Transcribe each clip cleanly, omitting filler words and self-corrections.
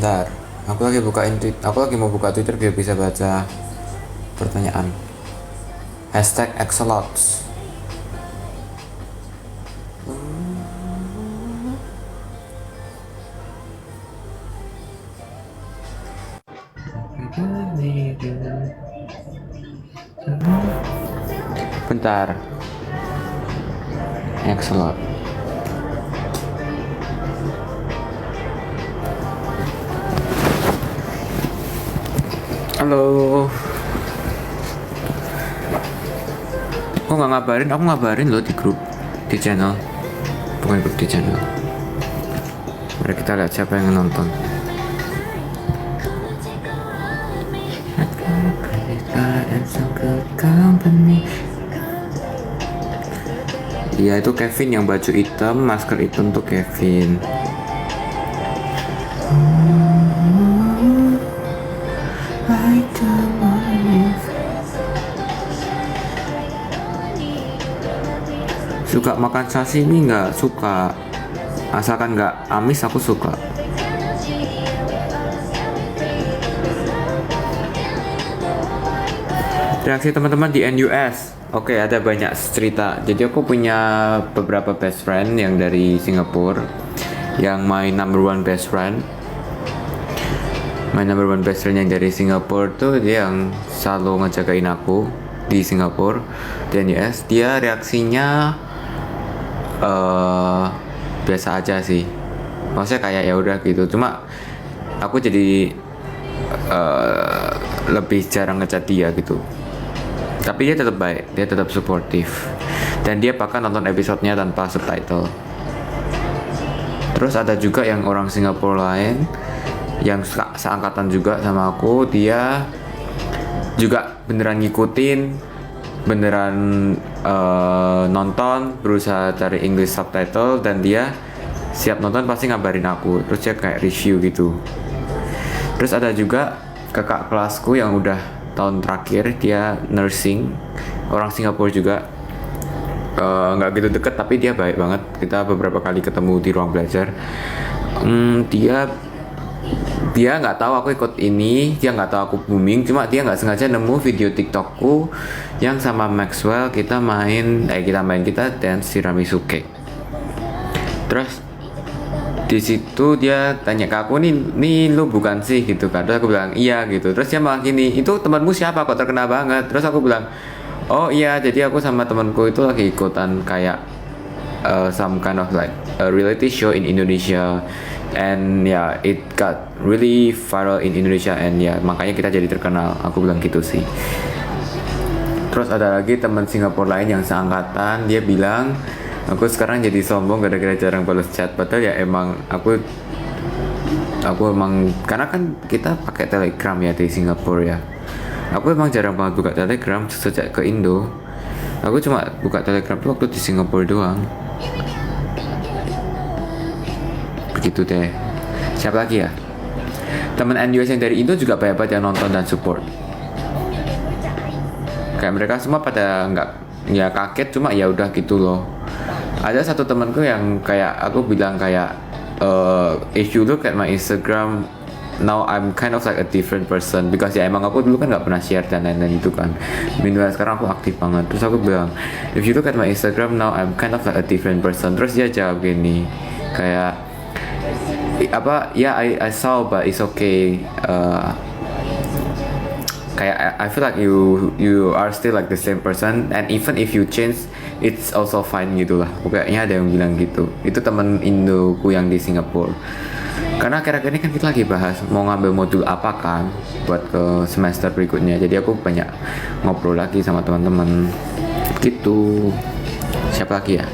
Bentar, aku lagi mau buka Twitter biar bisa baca pertanyaan. Hashtag Axolots. Bentar, Axolot. Halo. Kok nggak ngabarin? Aku ngabarin loh di grup, di channel. Bukan grup, di channel. Mari kita lihat siapa yang nonton. Iya, itu Kevin yang baju hitam, masker hitam tuh Kevin. Suka makan sashimi nggak? Suka. Asalkan nggak amis aku suka. Reaksi teman-teman di NUS. Oke, ada banyak cerita. Jadi aku punya beberapa best friend yang dari Singapura, yang my number one best friend. My number one best friend yang dari Singapura tuh dia yang selalu ngejagain aku di Singapura, di NUS. Dia reaksinya biasa aja sih. Maksudnya kayak ya udah gitu. Cuma aku jadi lebih jarang ngechat dia gitu. Tapi dia tetap baik, dia tetap suportif, dan dia bahkan nonton episodenya tanpa subtitle. Terus ada juga yang orang Singapura lain yang seangkatan juga sama aku, dia juga beneran ngikutin, beneran nonton, berusaha cari English subtitle, dan dia siap nonton pasti ngabarin aku. Terus dia kayak review gitu. Terus ada juga kakak kelasku yang udah tahun terakhir, dia nursing, orang Singapura juga, nggak gitu deket tapi dia baik banget. Kita beberapa kali ketemu di ruang belajar. Dia nggak tahu aku ikut ini, dia nggak tahu aku booming, cuma dia nggak sengaja nemu video TikTokku yang sama Maxwell kita dance tiramisu cake. Terus di situ dia tanya ke aku, nih lu bukan sih gitu kan. Terus aku bilang iya gitu. Terus dia malah gini, itu temanmu siapa kok terkenal banget? Terus aku bilang, oh iya, jadi aku sama temanku itu lagi ikutan kayak some kind of like a reality show in Indonesia, and yeah, it got really viral in Indonesia, and ya makanya kita jadi terkenal. Aku bilang gitu sih. Terus ada lagi teman Singapura lain yang seangkatan, dia bilang aku sekarang jadi sombong gara-gara jarang balas chat. Padahal ya emang aku emang, karena kan kita pakai Telegram ya di Singapura ya. Aku emang jarang banget buka Telegram sejak ke Indo. Aku cuma buka Telegram tuh waktu di Singapura doang. Begitu deh. Siapa lagi ya? Temen NUS yang dari Indo juga banyak banget yang nonton dan support. Kayak mereka semua pada nggak, ya kaget, cuma ya udah gitu loh. Ada satu temanku yang kayak aku bilang kayak, if you look at my Instagram now, I'm kind of like a different person, because ya emang aku dulu kan nggak pernah share dan lain-lain itu kan. Meanwhile sekarang aku aktif banget. Terus aku bilang, if you look at my Instagram now, I'm kind of like a different person. Terus dia jawab gini, kayak apa ya, I saw but it's okay. Kayak I feel like you are still like the same person, and even if you change, it's also fine gitulah. Pokoknya ada yang bilang gitu. Itu temen Indoku yang di Singapura. Karena akhir-akhir ini kan kita lagi bahas mau ngambil modul apa kan buat ke semester berikutnya. Jadi aku banyak ngobrol lagi sama teman-teman. Gitu. Siapa lagi ya?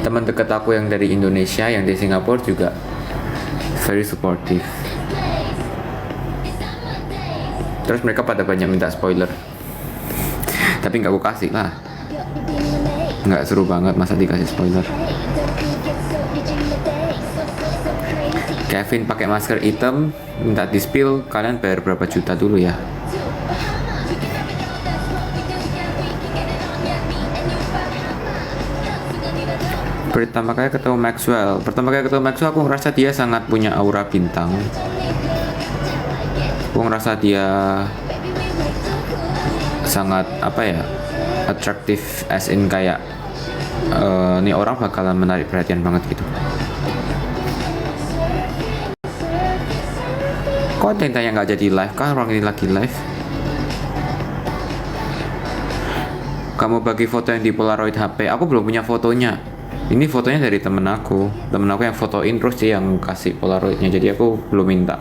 Teman dekat aku yang dari Indonesia, yang di Singapura juga very supportive. Terus mereka pada banyak minta spoiler, tapi nggak aku kasih lah. Nggak seru banget masa dikasih spoiler. Kevin pakai masker hitam, minta di spill, kalian bayar berapa juta dulu ya? Pertama kali ketemu Maxwell aku ngerasa dia sangat punya aura bintang. Aku ngerasa dia sangat atraktif, as in kayak nih orang bakalan menarik perhatian banget gitu. Kok ada yang tanya nggak jadi live kah? Orang ini lagi live. Kamu bagi foto yang di Polaroid HP. Aku belum punya fotonya. Ini fotonya dari temen aku yang fotoin, terus dia yang kasih Polaroidnya. Jadi aku belum minta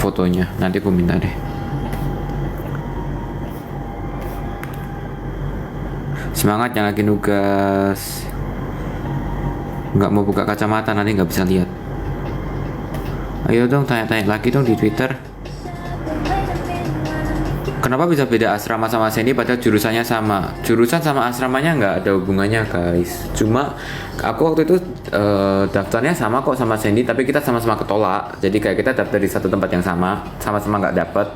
fotonya. Nanti aku minta deh. Semangat yang lagi nugas. Nggak mau buka kacamata, nanti nggak bisa lihat. Ayo dong tanya-tanya lagi dong di Twitter. Kenapa bisa beda asrama sama Sandy padahal jurusannya sama? Jurusan sama asramanya nggak ada hubungannya guys. Cuma aku waktu itu daftarnya sama kok sama Sandy, tapi kita sama-sama ketolak. Jadi kayak kita daftar di satu tempat yang sama-sama nggak dapet.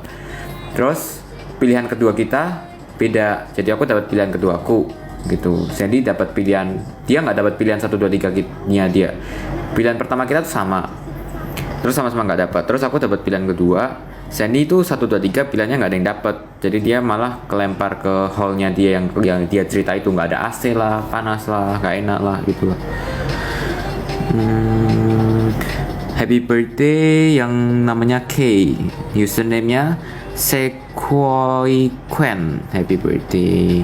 Terus pilihan kedua kita beda. Jadi aku dapat pilihan keduaku gitu. Sandy dapat pilihan, dia nggak dapat pilihan 1, 2, 3-nya dia. Pilihan pertama kita tuh sama. Terus sama-sama nggak dapat. Terus aku dapat pilihan kedua. Sandy itu 1, 2, 3 pilihannya nggak ada yang dapat. Jadi dia malah kelempar ke hallnya dia yang dia cerita itu nggak ada AC lah, panas lah, nggak enak lah gitu lah. Happy birthday yang namanya K. Username-nya Sequoia Quen. Happy birthday.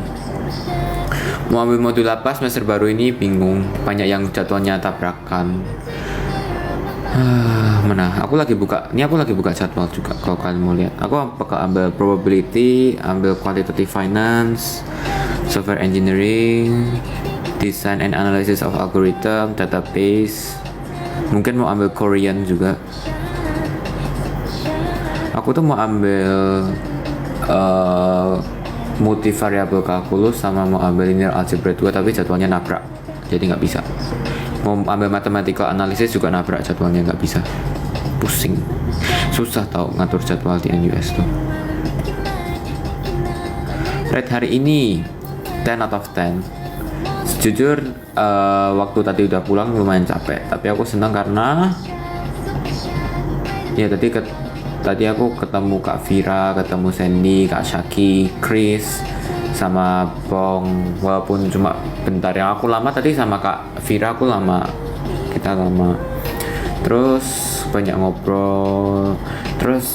Mau ambil modul apa semester baru ini bingung. Banyak yang jadwalnya tabrakan. Mana? Aku lagi buka jadwal juga kalau kalian mau lihat. Aku bakal ambil probability, ambil quantitative finance, software engineering, design and analysis of algorithm, database. Mungkin mau ambil Korean juga. Aku tuh mau ambil multivariable calculus sama mau ambil linear algebra 2, tapi jadwalnya nabrak. Jadi nggak bisa. Mau ambil mathematical analysis juga nabrak, jadwalnya nggak bisa. Pusing, susah tau ngatur jadwal di NUS tuh. Rate hari ini 10 out of 10. Jujur waktu tadi udah pulang lumayan capek, tapi aku senang karena ya tadi aku ketemu Kak Vira, ketemu Sandy, Kak Shaki, Chris, sama Bong. Walaupun cuma bentar, yang aku lama tadi sama Kak Vira, kita lama. Terus banyak ngobrol. Terus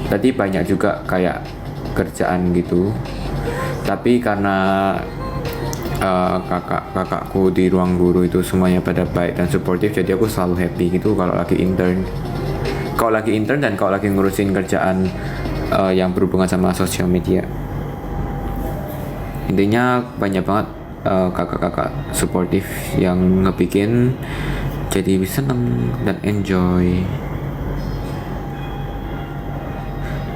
tadi banyak juga kayak kerjaan gitu. Tapi karena kakakku di ruang guru itu semuanya pada baik dan suportif, jadi aku selalu happy gitu kalau lagi intern dan kalau lagi ngurusin kerjaan yang berhubungan sama sosial media. Intinya banyak banget kakak-kakak suportif yang ngebikin jadi seneng dan enjoy.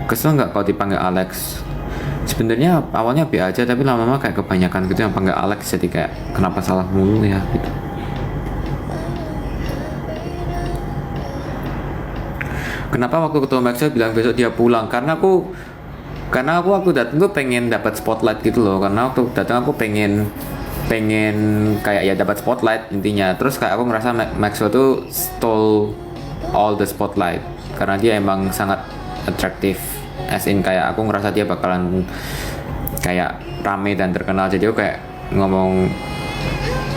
Kesel nggak kalau dipanggil Alex? Sebenarnya awalnya B aja, tapi lama-lama kayak kebanyakan gitu yang panggil Alex, jadi kayak kenapa salah mulu ya gitu. Kenapa waktu ketemu Maxwell bilang besok dia pulang? Karena aku waktu datang tuh pengen dapat spotlight gitu loh. Karena waktu datang aku pengen kayak ya dapat spotlight intinya. Terus kayak aku ngerasa Maxwell tuh stole all the spotlight karena dia emang sangat atraktif, as in kayak aku ngerasa dia bakalan kayak rame dan terkenal. Jadi aku kayak ngomong,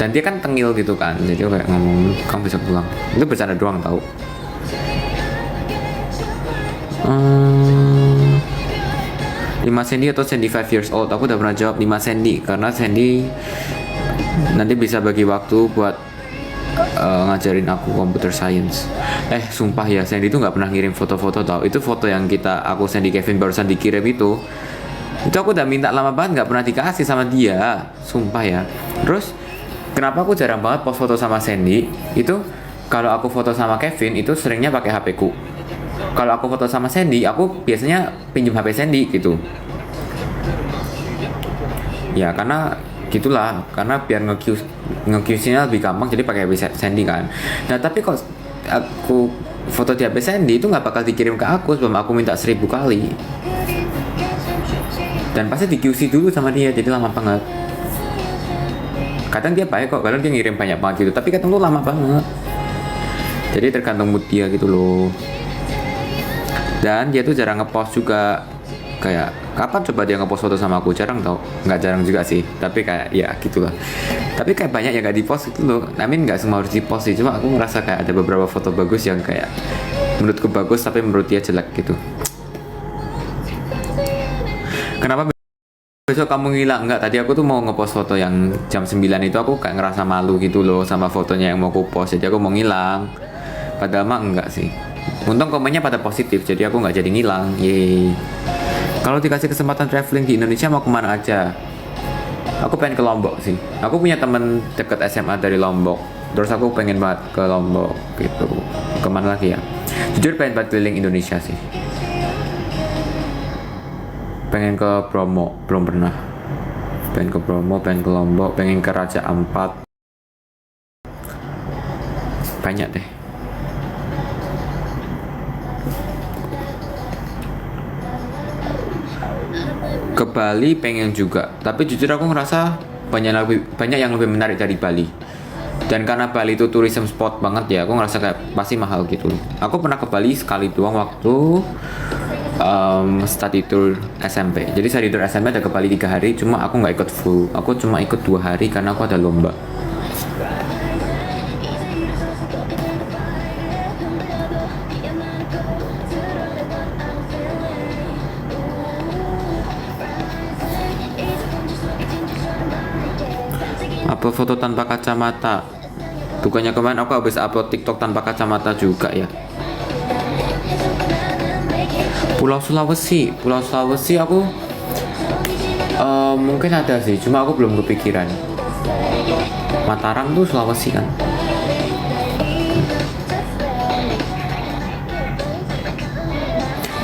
dan dia kan tengil gitu kan, jadi aku kayak ngomong kamu bisa pulang. Itu bercanda doang tau. Lima Sandy atau Sandy 5 years old? Aku udah pernah jawab 5 Sandy, karena Sandy nanti bisa bagi waktu buat ngajarin aku computer science. Sumpah ya, Sandy itu nggak pernah ngirim foto-foto tau. Itu foto yang aku Sandy Kevin barusan dikirim itu aku udah minta lama banget, nggak pernah dikasih sama dia. Sumpah ya. Terus kenapa aku jarang banget post foto sama Sandy? Itu kalau aku foto sama Kevin itu seringnya pakai HP ku. Kalau aku foto sama Sandy, aku biasanya pinjam HP Sandy gitu. Ya karena gitulah, karena biar nge-QC-nya lebih gampang, jadi pakai HP Sandy kan. Nah tapi kalau aku foto di HP Sandy itu nggak bakal dikirim ke aku sebelum aku minta 1000 kali. Dan pasti di QC dulu sama dia, jadi lama banget. Kadang dia baik kok, kadang dia ngirim banyak banget gitu, tapi kadang tuh lama banget. Jadi tergantung mood dia gitu loh. Dan dia tuh jarang ngepost juga. Kayak kapan coba dia ngepost foto sama aku? Jarang tau. Nggak jarang juga sih, tapi kayak ya gitulah. Tapi kayak banyak yang nggak dipost gitu loh. I mean nggak semua harus dipost sih, cuma aku ngerasa kayak ada beberapa foto bagus yang kayak menurutku bagus tapi menurut dia jelek gitu. Kenapa besok kamu ngilang? Enggak, tadi aku tuh mau ngepost foto yang jam 9 itu, aku kayak ngerasa malu gitu loh sama fotonya yang mau aku post, jadi aku mau ngilang. Padahal mah enggak sih. Untung komennya pada positif, jadi aku nggak jadi ngilang. Yeay. Kalau dikasih kesempatan traveling di Indonesia mau kemana aja? Aku pengen ke Lombok sih. Aku punya temen deket SMA dari Lombok. Terus aku pengen banget ke Lombok gitu. Kemana lagi ya? Jujur pengen banget keliling Indonesia sih. Pengen ke Bromo, belum pernah. Pengen ke Bromo, pengen ke Lombok, pengen ke Raja Ampat. Banyak deh. Ke Bali pengen juga, tapi jujur aku ngerasa banyak yang lebih menarik dari Bali. Dan karena Bali itu tourism spot banget ya, aku ngerasa kayak pasti mahal gitu. Aku pernah ke Bali sekali doang waktu study tour SMP. Jadi study tour SMP ada ke Bali 3 hari, cuma aku nggak ikut full. Aku cuma ikut 2 hari karena aku ada lomba. Upload foto tanpa kacamata. Bukannya kemarin aku habis upload TikTok tanpa kacamata juga ya. Pulau Sulawesi aku mungkin ada sih, cuma aku belum kepikiran. Mataram tuh Sulawesi kan.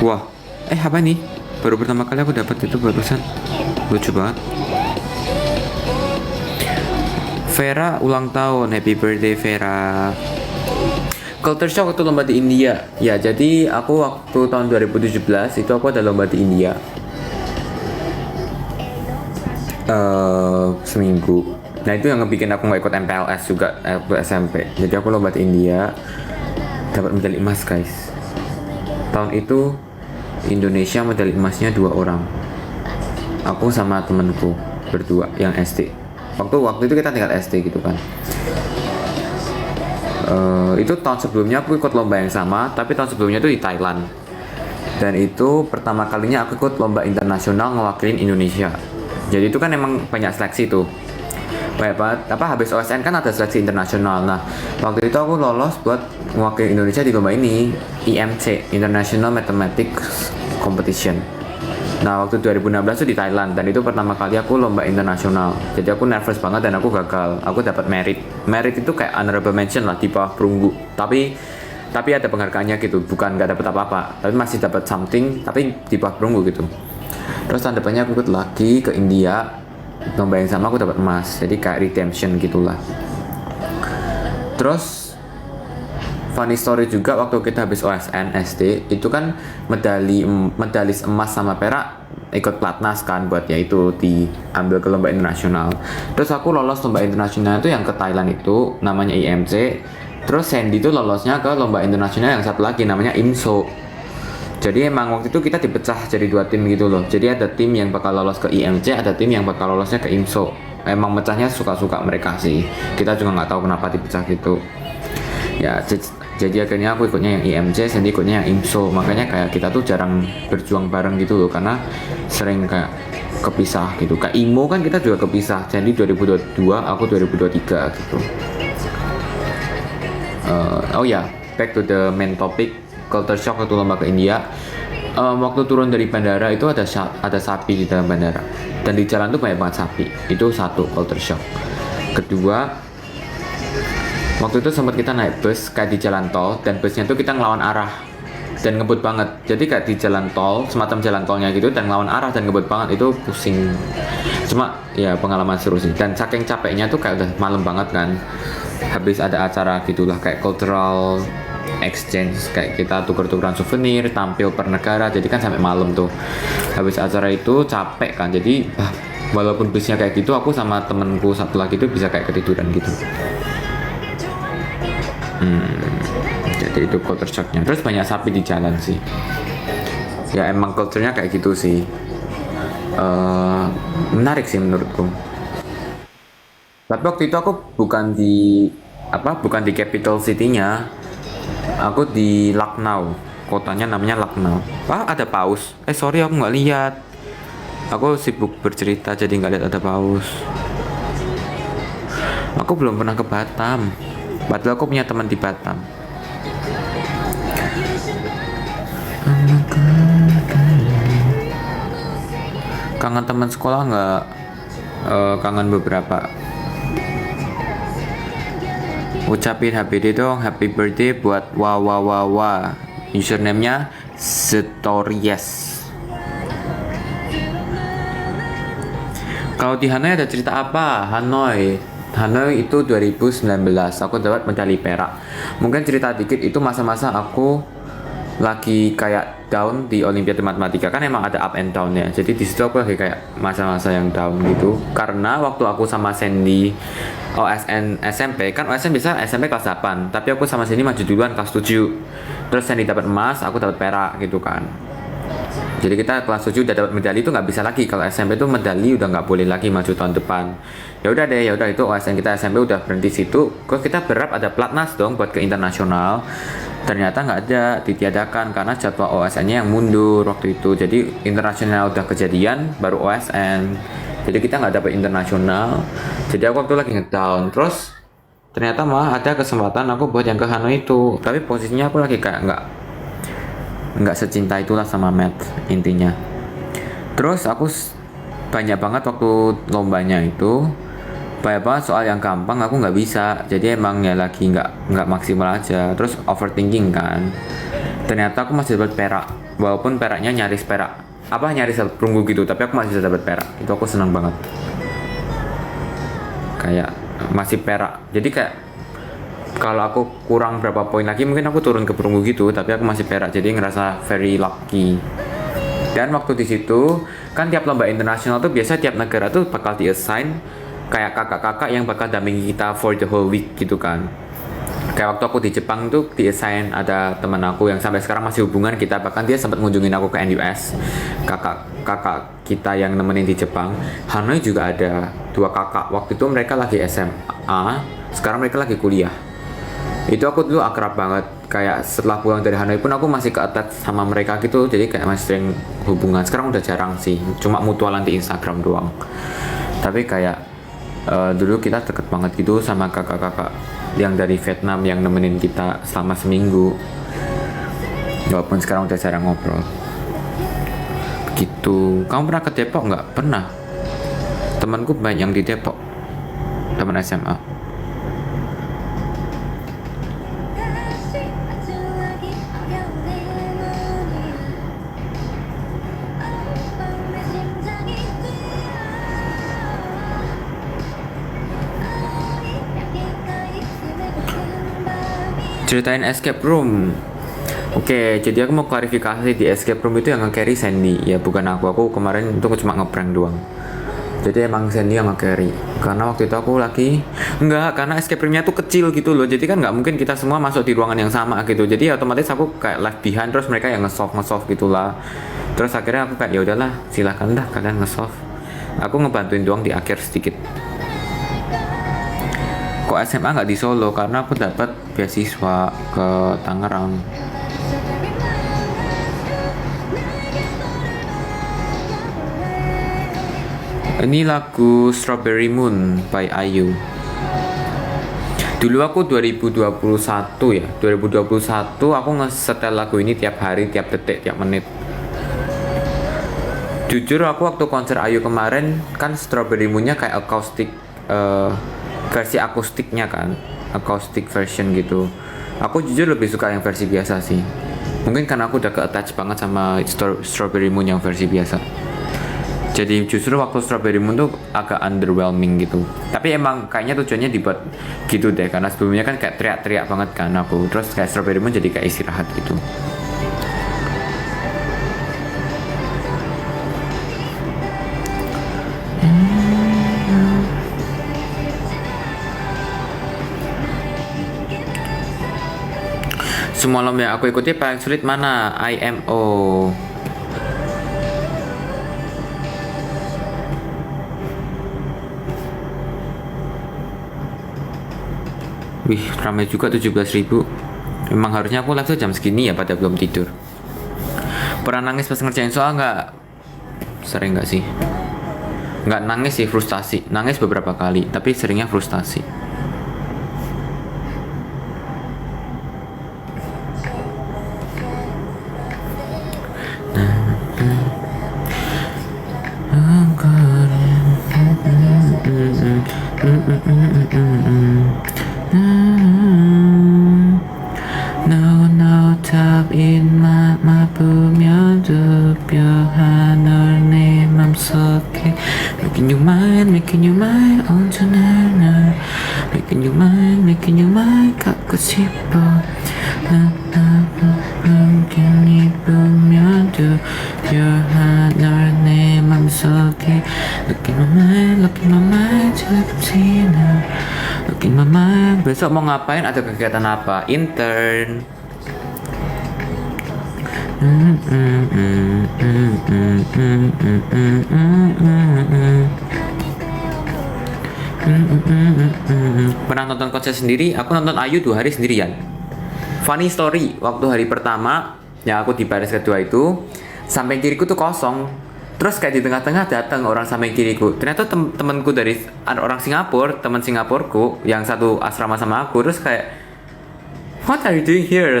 Wah, apa nih? Baru pertama kali aku dapat itu barusan. Lucu banget. Vera ulang tahun, happy birthday Vera. Culture shock waktu lomba di India. Ya, jadi aku waktu tahun 2017 itu aku ada lomba di India. Seminggu. Nah itu yang ngebikin aku nggak ikut MPLS juga waktu SMP. Jadi aku lomba di India, dapat medali emas guys. Tahun itu Indonesia medali emasnya 2 orang. Aku sama temenku berdua yang SD. Waktu itu kita tinggal SD gitu kan. Itu tahun sebelumnya aku ikut lomba yang sama, tapi tahun sebelumnya itu di Thailand. Dan itu pertama kalinya aku ikut lomba internasional ngewakilin Indonesia. Jadi itu kan emang banyak seleksi tuh. Banyak banget. Habis OSN kan ada seleksi internasional. Nah, waktu itu aku lolos buat mewakili Indonesia di lomba ini, IMC, International Mathematics Competition. Nah, waktu 2016 itu di Thailand, dan itu pertama kali aku lomba internasional. Jadi aku nervous banget dan aku gagal. Aku dapat merit. Merit itu kayak honorable mention lah, di bawah perunggu. Tapi ada penghargaannya gitu, bukan nggak dapat apa-apa, tapi masih dapat something, tapi di bawah perunggu gitu. Terus tahun depannya aku ikut lagi ke India, lomba yang sama aku dapat emas. Jadi kayak redemption gitulah. Terus funny story juga, waktu kita habis OSN SD itu kan medalis emas sama perak ikut platnas kan, buat yaitu diambil ke lomba internasional. Terus aku lolos lomba internasional itu yang ke Thailand itu namanya IMC. Terus Sandy itu lolosnya ke lomba internasional yang satu lagi namanya IMSO. Jadi emang waktu itu kita dipecah jadi 2 tim gitu loh. Jadi ada tim yang bakal lolos ke IMC, ada tim yang bakal lolosnya ke IMSO. Emang mecahnya suka-suka mereka sih. Kita juga nggak tahu kenapa dipecah gitu. Ya, jadi akhirnya aku ikutnya yang IMC, Sandy ikutnya yang IMSO. Makanya kayak kita tuh jarang berjuang bareng gitu loh, karena sering kayak kepisah gitu. Kayak IMO kan kita juga kepisah. Jadi 2022, aku 2023 gitu. Oh ya, back to the main topic, culture shock waktu lomba ke India. Waktu turun dari bandara itu ada sapi di dalam bandara, dan di jalan tuh banyak banget sapi. Itu satu culture shock. Kedua, waktu itu sempat kita naik bus kayak di jalan tol, dan busnya tuh kita ngelawan arah dan ngebut banget. Jadi kayak di jalan tol, semacam jalan tolnya gitu, dan ngelawan arah dan ngebut banget, itu pusing. Cuma ya pengalaman seru sih. Dan saking capeknya tuh kayak udah malam banget kan. Habis ada acara gitulah kayak cultural exchange, kayak kita tuker-tukeran souvenir, tampil per negara, jadi kan sampai malam tuh. Habis acara itu capek kan, jadi walaupun bisnya kayak gitu, aku sama temenku satu lagi itu bisa kayak ketiduran gitu. Jadi itu culture shocknya. Terus banyak sapi di jalan sih. Ya emang culture-nya kayak gitu sih. Menarik sih menurutku. Tapi waktu itu aku bukan di capital city-nya. Aku di Lucknow. Kotanya namanya Lucknow. Ada paus. Sorry aku nggak lihat. Aku sibuk bercerita jadi nggak lihat ada paus. Aku belum pernah ke Batam. Padahal aku punya teman di Batam. Kangen teman sekolah nggak? Kangen beberapa. Ucapin HBD dong, happy birthday buat Wawawawa. Username-nya Stories. Kalau di Hanoi ada cerita apa? Hanoi itu 2019 aku dapat medali perak. Mungkin cerita dikit, itu masa-masa aku lagi kayak down di Olimpiade Matematika, kan emang ada up and down ya. Jadi di situ aku lagi kayak masa-masa yang down gitu. Karena waktu aku sama Sandy OSN SMP, kan OSN bisa SMP kelas 8, tapi aku sama Sandy maju duluan kelas 7. Terus Sandy dapat emas, aku dapat perak gitu kan. Jadi kita kelas 7 udah dapat medali, itu nggak bisa lagi. Kalau SMP itu medali udah nggak boleh lagi maju tahun depan. Ya udah itu OSN kita SMP udah berhenti situ. Kok kita berharap ada platnas dong buat ke internasional. Ternyata nggak ada, ditiadakan karena jadwal OSN-nya yang mundur waktu itu. Jadi internasional udah kejadian, baru OSN. Jadi kita nggak dapat internasional. Jadi aku waktu lagi ngedown. Terus ternyata mah ada kesempatan aku buat yang ke Hanoi itu. Tapi posisinya aku lagi kayak nggak secinta itulah sama math intinya. Terus aku banyak banget waktu lombanya itu, banyak banget soal yang gampang aku nggak bisa. Jadi emang ya lagi nggak maksimal aja. Terus overthinking kan. Ternyata aku masih dapat perak, walaupun peraknya nyaris perunggu gitu, tapi aku masih bisa dapat perak. Itu aku senang banget. Kayak masih perak. Jadi kayak kalau aku kurang berapa poin lagi mungkin aku turun ke perunggu gitu, tapi aku masih perak, jadi ngerasa very lucky. Dan waktu di situ kan tiap lomba internasional tuh biasa tiap negara tuh bakal di-assign kayak kakak-kakak yang bakal dampingi kita for the whole week gitu kan. Kayak waktu aku di Jepang tuh di-assign ada teman aku yang sampai sekarang masih hubungan kita, bahkan dia sempat ngunjungin aku ke NUS. Kakak kita yang nemenin di Jepang. Hanoi juga ada 2 kakak, waktu itu mereka lagi SMA, sekarang mereka lagi kuliah. Itu aku dulu akrab banget, kayak setelah pulang dari Hanoi pun aku masih ke-attach sama mereka gitu, jadi kayak masih sering hubungan. Sekarang udah jarang sih, cuma mutualan di Instagram doang. Tapi kayak dulu kita deket banget gitu sama kakak-kakak yang dari Vietnam yang nemenin kita selama seminggu, walaupun sekarang udah jarang ngobrol gitu. Kamu pernah ke Depok nggak? Pernah, temanku banyak yang di Depok, teman SMA. Ceritain escape room. Oke, jadi aku mau klarifikasi, di escape room itu yang nge-carry Sandy, ya bukan aku. Aku kemarin itu cuma nge-prank doang. Jadi emang Sandy yang nge-carry. Karena waktu itu aku karena escape roomnya tuh kecil gitu loh. Jadi kan nggak mungkin kita semua masuk di ruangan yang sama gitu. Jadi otomatis aku kayak left behind, terus mereka yang nge-solve gitulah. Terus akhirnya aku kayak ya udahlah, silakan dah kalian nge-solve. Aku ngebantuin doang di akhir sedikit. Kok SMA nggak di Solo? Karena aku dapat beasiswa ke Tangerang. Ini lagu Strawberry Moon by IU. Dulu aku 2021 aku nge-setel lagu ini tiap hari, tiap detik, tiap menit. Jujur aku waktu konser IU kemarin kan Strawberry Moon-nya kayak acoustic, versi akustiknya kan, acoustic version gitu. Aku jujur lebih suka yang versi biasa sih. Mungkin karena aku udah ke-attach banget sama Strawberry Moon yang versi biasa. Jadi justru waktu Strawberry Moon tuh agak underwhelming gitu. Tapi emang kayaknya tujuannya dibuat gitu deh, karena sebelumnya kan kayak teriak-teriak banget kan aku. Terus kayak Strawberry Moon jadi kayak istirahat gitu. Semua lomba yang aku ikuti paling sulit mana? IMO. Wih, ramai juga 17.000. Memang harusnya aku live tuh jam segini ya, pada belum tidur. Pernah nangis pas ngerjain soal nggak? Sering nggak sih? Nggak nangis sih, frustasi. Nangis beberapa kali, tapi seringnya frustasi. No top in 마 보면 두뼈 하늘내 맘속에 Making you mine, making you mine 언제나 날 Making you mine 갖고 싶어 나 함께 보면 두뼈 하늘내 맘속에 Look in my mind 조금씩 날 Look in my mind besok mau ngapain? Ada kegiatan apa? Intern. Pernah nonton konser sendiri? Aku nonton Ayu 2 hari sendirian. Funny story, waktu hari pertama yang aku di baris kedua itu, samping kiriku tuh kosong. Terus kayak di tengah-tengah datang orang samping kiriku. Ternyata temanku dari orang Singapura, teman Singapurku yang satu asrama sama aku. Terus kayak, what are you doing here?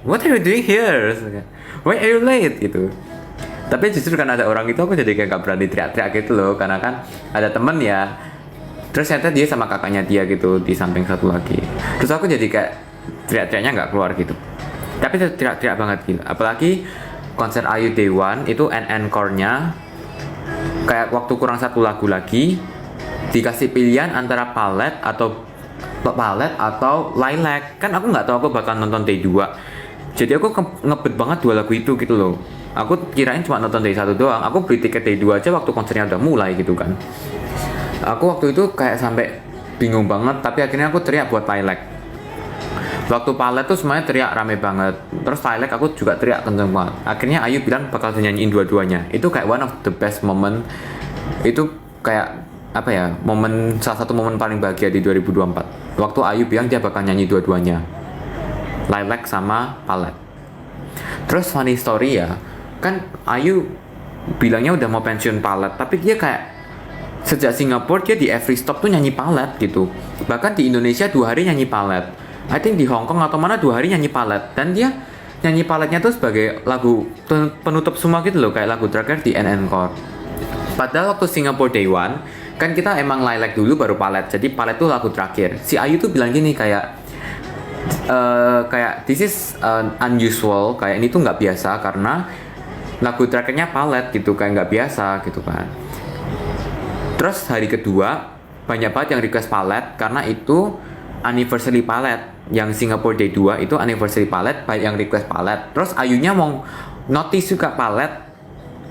What are you doing here? Why are you late? Gitu. Tapi justru karena ada orang itu aku jadi kayak gak berani teriak-teriak gitu loh. Karena kan ada temen ya. Terus ternyata dia sama kakaknya dia gitu di samping satu lagi. Terus aku jadi kayak teriak-teriaknya gak keluar gitu. Tapi teriak-teriak banget gitu. Apalagi konser Ayu Day One itu encore-nya kayak waktu kurang satu lagu lagi dikasih pilihan antara palet atau lilac. Kan aku nggak tahu aku bakal nonton Day 2. Jadi aku ngebet banget 2 lagu itu gitu loh. Aku kirain cuma nonton Day 1 doang. Aku beli tiket Day 2 aja waktu konsernya udah mulai gitu kan. Aku waktu itu kayak sampai bingung banget, tapi akhirnya aku teriak buat lilac. Waktu palet tuh semuanya teriak rame banget. Terus lilac aku juga teriak kenceng banget. Akhirnya Ayu bilang bakal nyanyiin dua-duanya. Itu kayak one of the best moment. Itu kayak apa ya, salah satu momen paling bahagia di 2024 waktu Ayu bilang dia bakal nyanyi dua-duanya, lilac sama palet. Terus funny story ya, kan Ayu bilangnya udah mau pensiun palet, tapi dia kayak sejak Singapura dia di every stop tuh nyanyi palet gitu. Bahkan di Indonesia 2 hari nyanyi palet, I think di Hong Kong atau mana 2 hari nyanyi palet. Dan dia nyanyi paletnya tuh sebagai lagu penutup semua gitu loh, kayak lagu terakhir di encore. Padahal waktu Singapore Day One kan kita emang lilac dulu baru palet. Jadi palet tuh lagu terakhir. Si Ayu tuh bilang gini kayak this is unusual, kayak ini tuh nggak biasa karena lagu terakhirnya palet gitu, kayak nggak biasa gitu kan. Terus hari kedua banyak banget yang request palet karena itu anniversary palet. Yang Singapore Day 2 itu anniversary palet, banyak yang request palet. Terus Ayunya mau notice juga palet.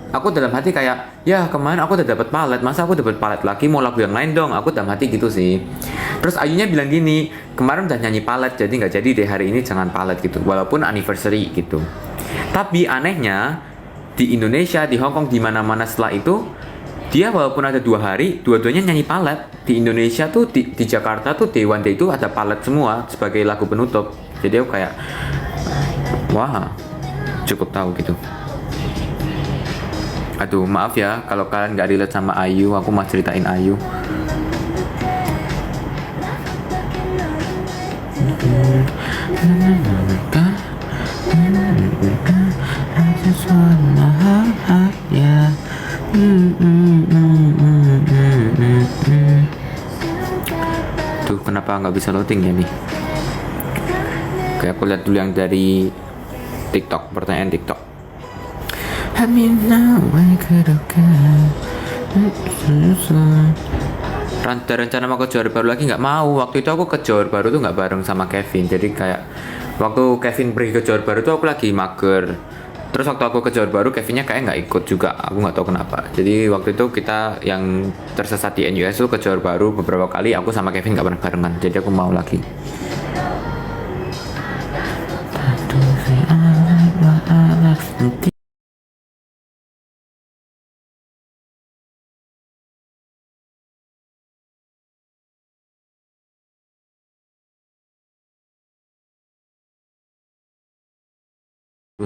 Aku dalam hati kayak, ya kemarin aku udah dapat palet, masa aku dapat palet lagi, mau lagu yang lain dong. Aku dalam hati gitu sih. Terus Ayunya bilang gini, kemarin udah nyanyi palet, jadi nggak jadi deh hari ini jangan palet gitu, walaupun anniversary gitu. Tapi anehnya di Indonesia, di Hong Kong, di mana-mana setelah itu dia walaupun ada 2 hari, dua-duanya nyanyi palet. Di Indonesia tuh di Jakarta tuh Day One Day itu ada palet semua sebagai lagu penutup. Jadi aku kayak, wah cukup tahu gitu. Aduh maaf ya kalau kalian gak relate sama Ayu, aku mau ceritain Ayu. Tuh kenapa nggak bisa loading ya nih? Oke, aku lihat dulu yang dari TikTok, pertanyaan TikTok. Ada rencana mau ke Johor Baru lagi nggak? Mau. Waktu itu aku ke Johor Baru tuh nggak bareng sama Kevin. Jadi kayak waktu Kevin pergi ke Johor Baru tuh aku lagi mager. Terus waktu aku ke Johor Baru Kevinnya kayak nggak ikut juga. Aku nggak tahu kenapa. Jadi waktu itu kita yang tersesat di NUS tuh ke Johor Baru beberapa kali. Aku sama Kevin nggak pernah barengan. Jadi aku mau lagi.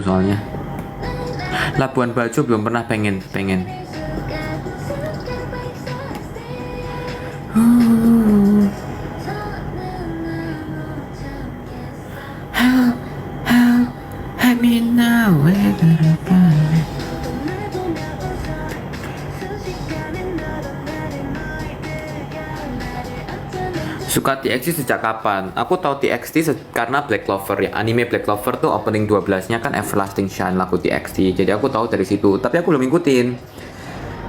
soalnya Labuan Bajo belum pernah, pengen. Help me now. Suka TXT sejak kapan? Aku tahu TXT karena Black Clover ya. Anime Black Clover tuh opening 12-nya kan Everlasting Shine lagu TXT. Jadi aku tahu dari situ, tapi aku belum ngikutin.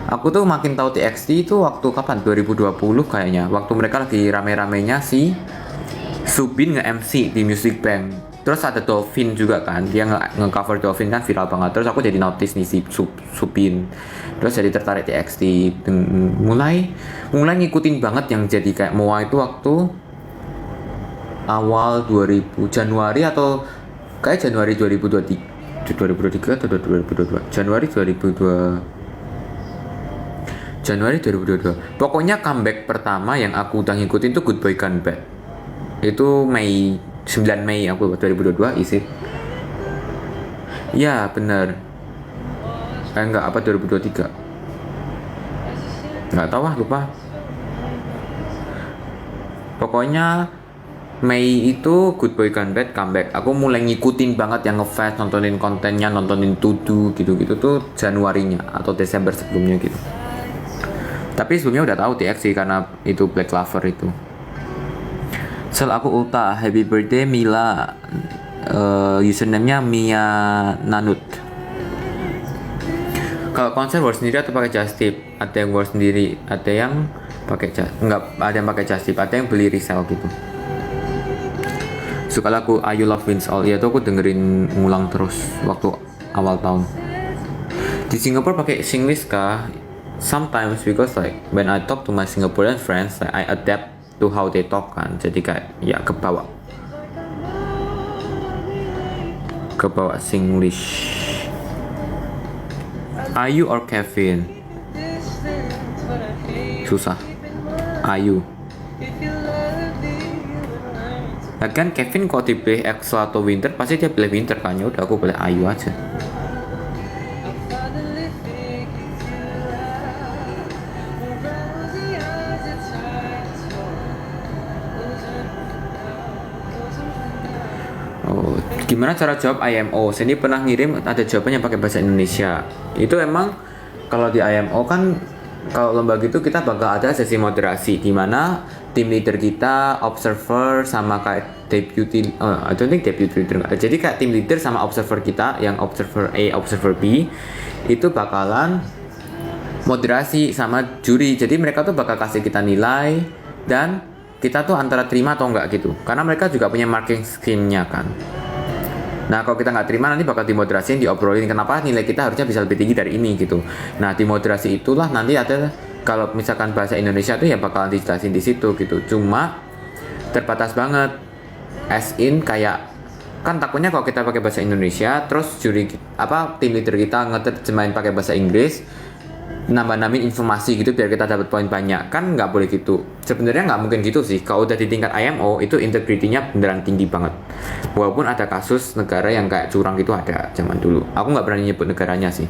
Aku tuh makin tahu TXT itu waktu kapan? 2020 kayaknya. Waktu mereka lagi rame-ramenya si Subin nge-MC di Music Bank. Terus ada Dolphin juga kan, dia nge-cover Dolphin kan viral banget. Terus aku jadi notice nih si Subin. Terus jadi tertarik TXT. Mulai ngikutin banget yang jadi kayak MOA itu waktu awal 2000 Januari atau kayak Januari 2023 atau 2022. Januari 2022. Pokoknya comeback pertama yang aku udah ngikutin tuh Good Boy Gone Bad. Itu 9 Mei aku 2022 isi. Ya bener. Enggak, apa 2023? Enggak tahu lah, lupa. Pokoknya Mei itu Good Boy Gone Bad comeback. Aku mulai ngikutin banget yang ngefans, nontonin kontennya, nontonin Tudu gitu-gitu tuh Januarinya atau Desember sebelumnya gitu. Tapi sebelumnya udah tahu TXT karena itu Black Clover itu. Sel aku ulta, happy birthday Mila. Username-nya Mia Nanut. Kalau konser war sendiri atau pakai just tip? Ada yang war sendiri, ada yang pakai enggak, ada yang pakai just tip, ada yang beli resell gitu. Suka lagu I You Love Wins All, ya tuh aku dengerin ngulang terus waktu awal tahun. Di Singapura pakai Singlish kah? Sometimes, because like when I talk to my Singaporean friends, like, I adapt to how they talk kan, jadi kayak ya kebawa Singlish. Ayu or Kevin? Susah. Ayu. Lagian Kevin kalau dipilih EXO atau Winter pasti dia pilih Winter kan, ya udah aku pilih Ayu aja. Gimana cara jawab IMO? Sini pernah ngirim ada jawabannya pakai bahasa Indonesia. Itu emang kalau di IMO kan kalau lembaga itu kita bakal ada sesi moderasi di mana tim leader kita, observer sama kayak deputy, I don't think deputy leader. Jadi kayak tim leader sama observer kita yang observer A, observer B itu bakalan moderasi sama juri. Jadi mereka tuh bakal kasih kita nilai dan kita tuh antara terima atau enggak gitu. Karena mereka juga punya marking scheme-nya kan. Nah kalau kita nggak terima nanti bakal dimoderasin, diobrolin kenapa nilai kita harusnya bisa lebih tinggi dari ini gitu. Nah dimoderasi itulah nanti ada, kalau misalkan bahasa Indonesia tuh ya bakalan dijelasin di situ gitu. Cuma terbatas banget, as in kayak kan takutnya kalau kita pakai bahasa Indonesia terus juri tim leader kita ngeterjemahin pakai bahasa Inggris, nambah-nambahin informasi gitu biar kita dapat poin banyak, kan nggak boleh gitu. Sebenarnya nggak mungkin gitu sih. Kalau udah di tingkat IMO itu integrity-nya beneran tinggi banget. Walaupun ada kasus negara yang kayak curang gitu ada zaman dulu. Aku nggak berani nyebut negaranya sih,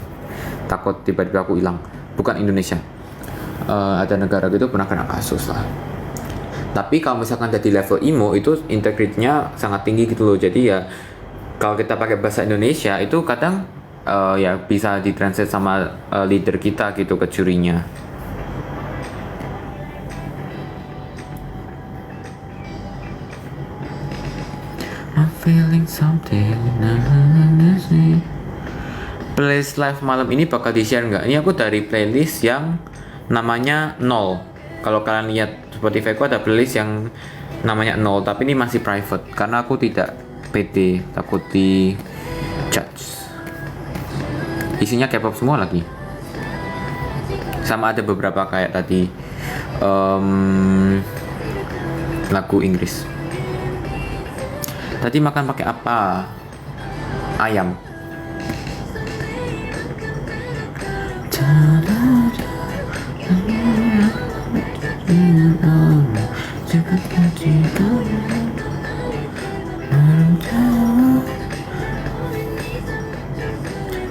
takut tiba-tiba aku hilang. Bukan Indonesia. Ada negara gitu pernah kena kasus lah. Tapi kalau misalkan ada di level IMO itu integrity-nya sangat tinggi gitu loh. Jadi ya kalau kita pakai bahasa Indonesia itu kadang ya bisa ditranslate sama leader kita gitu ke jurinya. I'm feeling something. Playlist live malam ini bakal di-share nggak? Ini aku dari playlist yang namanya 0. Kalau kalian lihat Spotify aku ada playlist yang namanya 0, tapi ini masih private karena aku tidak pede, takut di judge. Isinya K-pop semua lagi. Sama ada beberapa kayak tadi lagu Inggris. Tadi makan pakai apa? Ayam.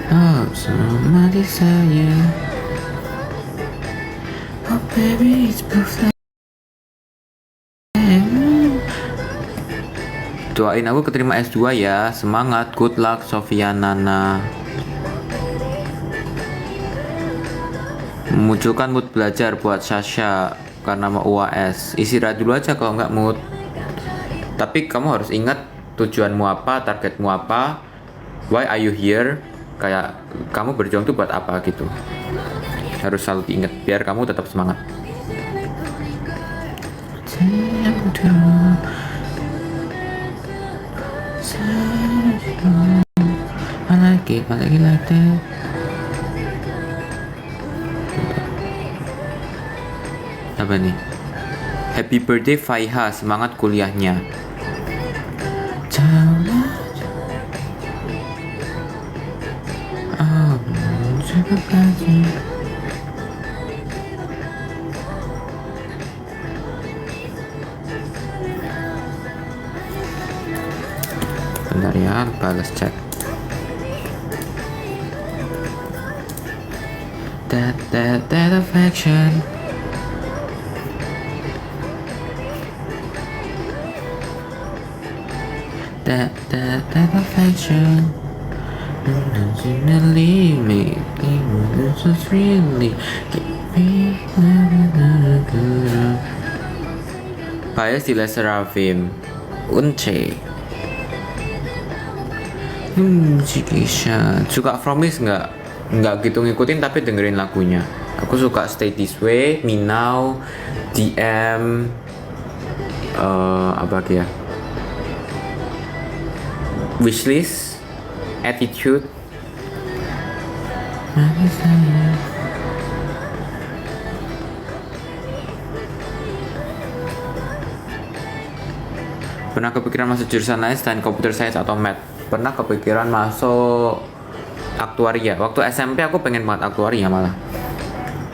Oh, sama di saya. Oh baby, it's perfect. Doain aku keterima S2 ya. Semangat, good luck Sofia Nana. Memunculkan mood belajar buat Sasha karena mau UAS. Istirahat dulu aja kalau nggak mood. Tapi kamu harus ingat tujuanmu apa, targetmu apa, why are you here, kayak kamu berjuang tuh buat apa gitu. Harus selalu diingat biar kamu tetap semangat. I like it like that. Apa nih? Happy birthday Faiha, semangat kuliahnya. Oh, bentar ya, balas chat. That affection. That affection. Unfortunately, making this is really bias di Les Seraphim Unce. Cikisha. Suka Promise nggak gitu ngikutin tapi dengerin lagunya. Aku suka Stay This Way, Me Now, DM, apa lagi ya? Wishlist, Attitude. Pernah kepikiran masuk jurusan lain selain computer science atau math? Pernah kepikiran masuk aktuaria. Waktu SMP aku pengen banget aktuaria malah.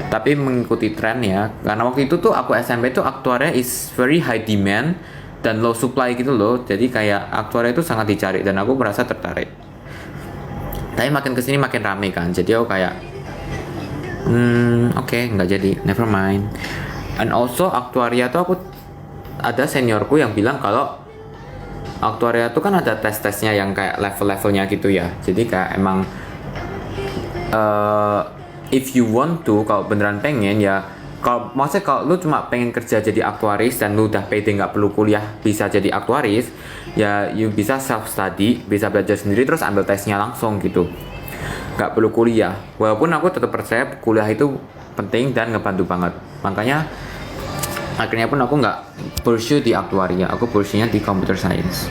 Tapi mengikuti tren ya. Karena waktu itu tuh aku SMP tuh aktuaria is very high demand dan low supply gitu loh. Jadi kayak aktuaria itu sangat dicari dan aku merasa tertarik. Tapi makin kesini makin rame kan. Jadi aku kayak oke, nggak jadi, never mind. And also aktuaria tuh aku ada seniorku yang bilang kalau aktuaria itu kan ada tes-tesnya yang kayak level-levelnya gitu ya. Jadi kayak emang if you want to, kalau beneran pengen ya, kalau maksudnya kalau lu cuma pengen kerja jadi aktuaris dan lu udah pede nggak perlu kuliah bisa jadi aktuaris, ya you bisa self study, bisa belajar sendiri terus ambil tesnya langsung gitu. Nggak perlu kuliah. Walaupun aku tetap percaya kuliah itu penting dan ngebantu banget. Makanya akhirnya pun aku nggak pursue di aktuaria, aku pursue-nya di computer science.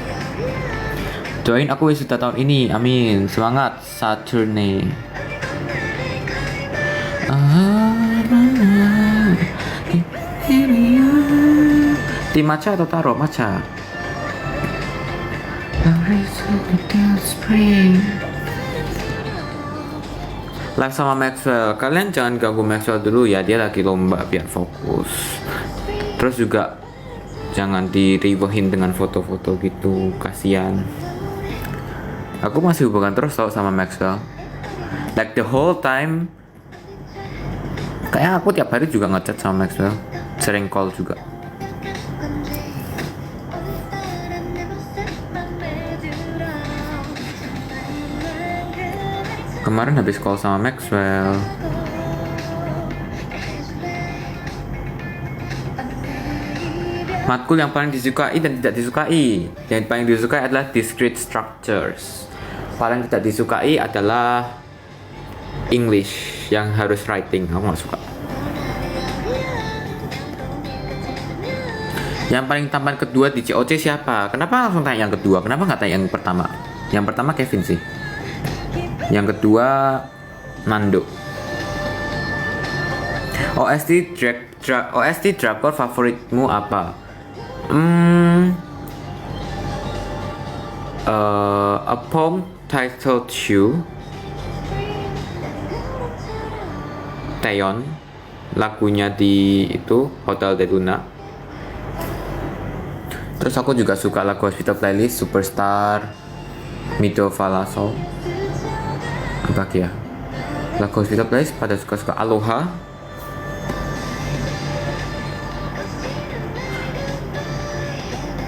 Doain aku wisuda tahun ini, amin. Semangat Saturne. Tim matcha atau taro? Matcha. Live sama Maxwell. Kalian jangan ganggu Maxwell dulu ya, dia lagi lomba biar fokus. Terus juga jangan diribuhin dengan foto-foto gitu, kasihan. Aku masih hubungan terus tau sama Maxwell. Like the whole time. Kayak aku tiap hari juga ngechat sama Maxwell, sering call juga. Kemarin habis call sama Maxwell. Matkul yang paling disukai dan tidak disukai. Yang paling disukai adalah discrete structures. Paling tidak disukai adalah English yang harus writing. Aku nggak suka. Yang paling tampan kedua di COC siapa? Kenapa langsung tanya yang kedua? Kenapa nggak tanya yang pertama? Yang pertama Kevin sih. Yang kedua Nando. OST drakor favoritmu apa? A poem titled You, Taeyeon, lagunya di itu Hotel de Luna. Terus aku juga suka lagu Hospital Playlist, Superstar, Mido Valaso. Apa Bahagia. Lagu Hospital Place pada suka-suka Aloha.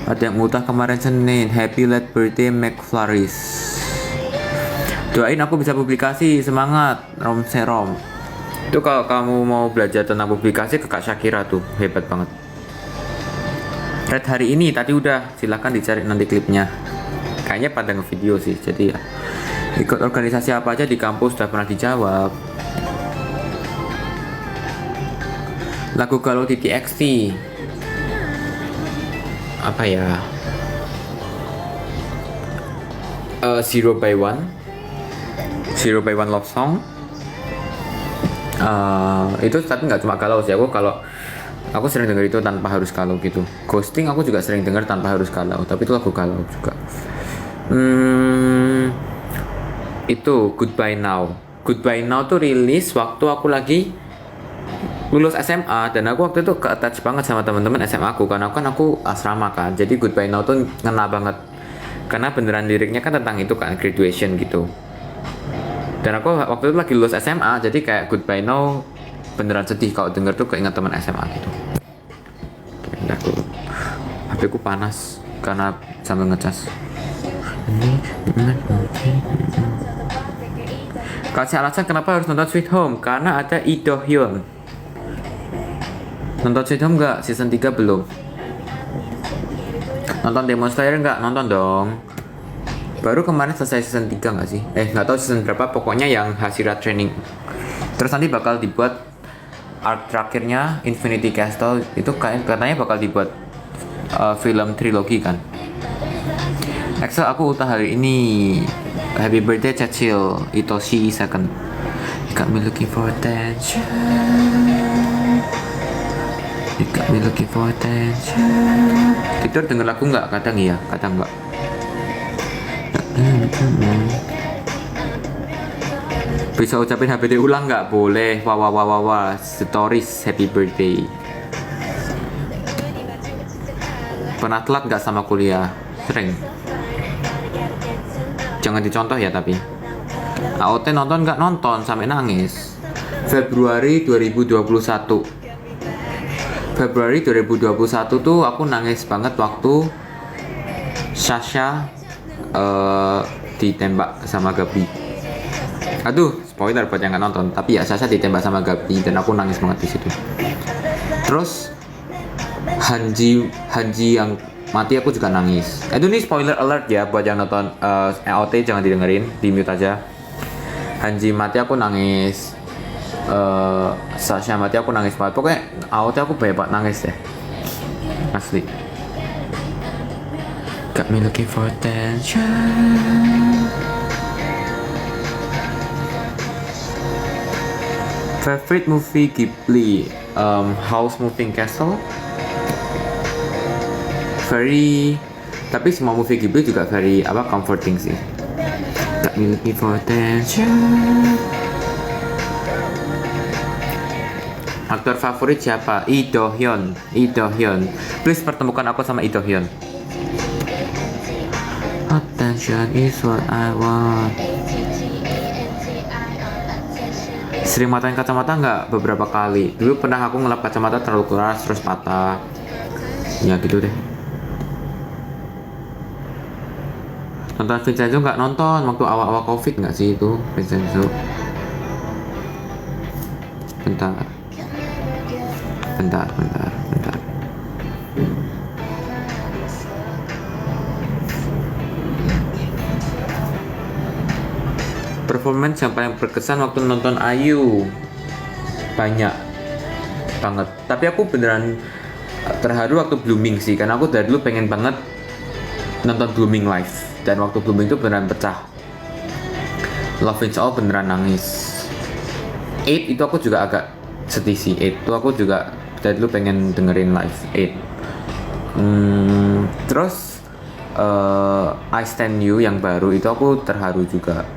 Ada yang ultah kemarin Senin. Happy late birthday McFlurries. Doain aku bisa publikasi. Semangat Rom Serom. Itu kalau kamu mau belajar tentang publikasi ke Kak Shakira tuh. Hebat banget. Red hari ini tadi udah. Silahkan dicari nanti klipnya. Kayaknya pada nge-video sih. Jadi ya, ikut organisasi apa aja di kampus udah pernah dijawab. Lagu Galau di TXT apa ya, Zero by One Love Song. Itu tapi nggak cuma galau sih, aku sering denger itu tanpa harus galau gitu. Ghosting aku juga sering denger tanpa harus galau, tapi itu lagu galau juga. Itu Goodbye Now tuh rilis waktu aku lagi lulus SMA, dan aku waktu itu ke-attach banget sama teman-teman SMA aku, karena aku asrama kan. Jadi Goodbye Now tuh ngena banget, karena beneran liriknya kan tentang itu kan, graduation gitu. Dan aku waktu itu lagi lulus SMA, jadi kayak Goodbye Now beneran sedih kalau denger tuh, keinget teman SMA gitu. HP ku panas karena sambil ngecas. Kasih alasan kenapa harus nonton Sweet Home, karena ada Lee Do Hyun. Nonton Sweet Home nggak? Season 3 belum. Nonton Demon Slayer nggak? Nonton dong. Baru kemarin selesai season 3 nggak sih? Nggak tahu season berapa, pokoknya yang Hashira Training. Terus nanti bakal dibuat arc terakhirnya Infinity Castle, itu katanya bakal dibuat film trilogi kan. Excel aku ultah hari ini. Happy birthday Cecil Itoshi second. Got me looking for attention. You got me looking for attention. Tidur denger lagu nggak? Kadang iya, kadang nggak. Bisa ucapin HBD ulang nggak? Boleh. Wah. Stories happy birthday. Pernah telat nggak sama kuliah? Sering. Jangan dicontoh ya tapi. AOT nonton nggak? Nonton sampai nangis. Februari 2021 tuh aku nangis banget waktu Sasha ditembak sama Gabi. Aduh, spoiler buat yang nggak nonton. Tapi ya Sasha ditembak sama Gabi dan aku nangis banget di situ. Terus Hanji yang mati aku juga nangis. Itu nih spoiler alert ya buat yang nonton AOT, jangan didengerin, di mute aja. Hanji mati aku nangis. Sasha mati aku nangis banget. Pokoknya AOT aku banyak banget nangis deh, asli. Got me looking for attention. Favorite movie Ghibli, House Moving Castle. Tapi semua movie Ghibli juga very comforting sih. Got me looking for attention. Aktor favorit siapa? Lee Do Hyun. Please pertemukan aku sama Lee Do Hyun. Attention is what I want. Sering matain kacamata nggak? Beberapa kali. Dulu pernah aku ngelap kacamata terlalu keras terus patah. Ya gitu deh. Nonton Vincenzo nggak? Nonton waktu awal-awal COVID nggak sih itu Vincenzo? Bentar. Performance yang paling berkesan waktu nonton Ayu banyak banget. Tapi aku beneran terharu waktu Blooming sih, karena aku dari dulu pengen banget nonton Blooming live. Dan waktu Blooming itu beneran pecah. Love Wins All beneran nangis. 8 itu aku juga agak sedih sih. 8 itu aku juga dari dulu pengen dengerin live 8. Terus I Stand You yang baru itu aku terharu juga.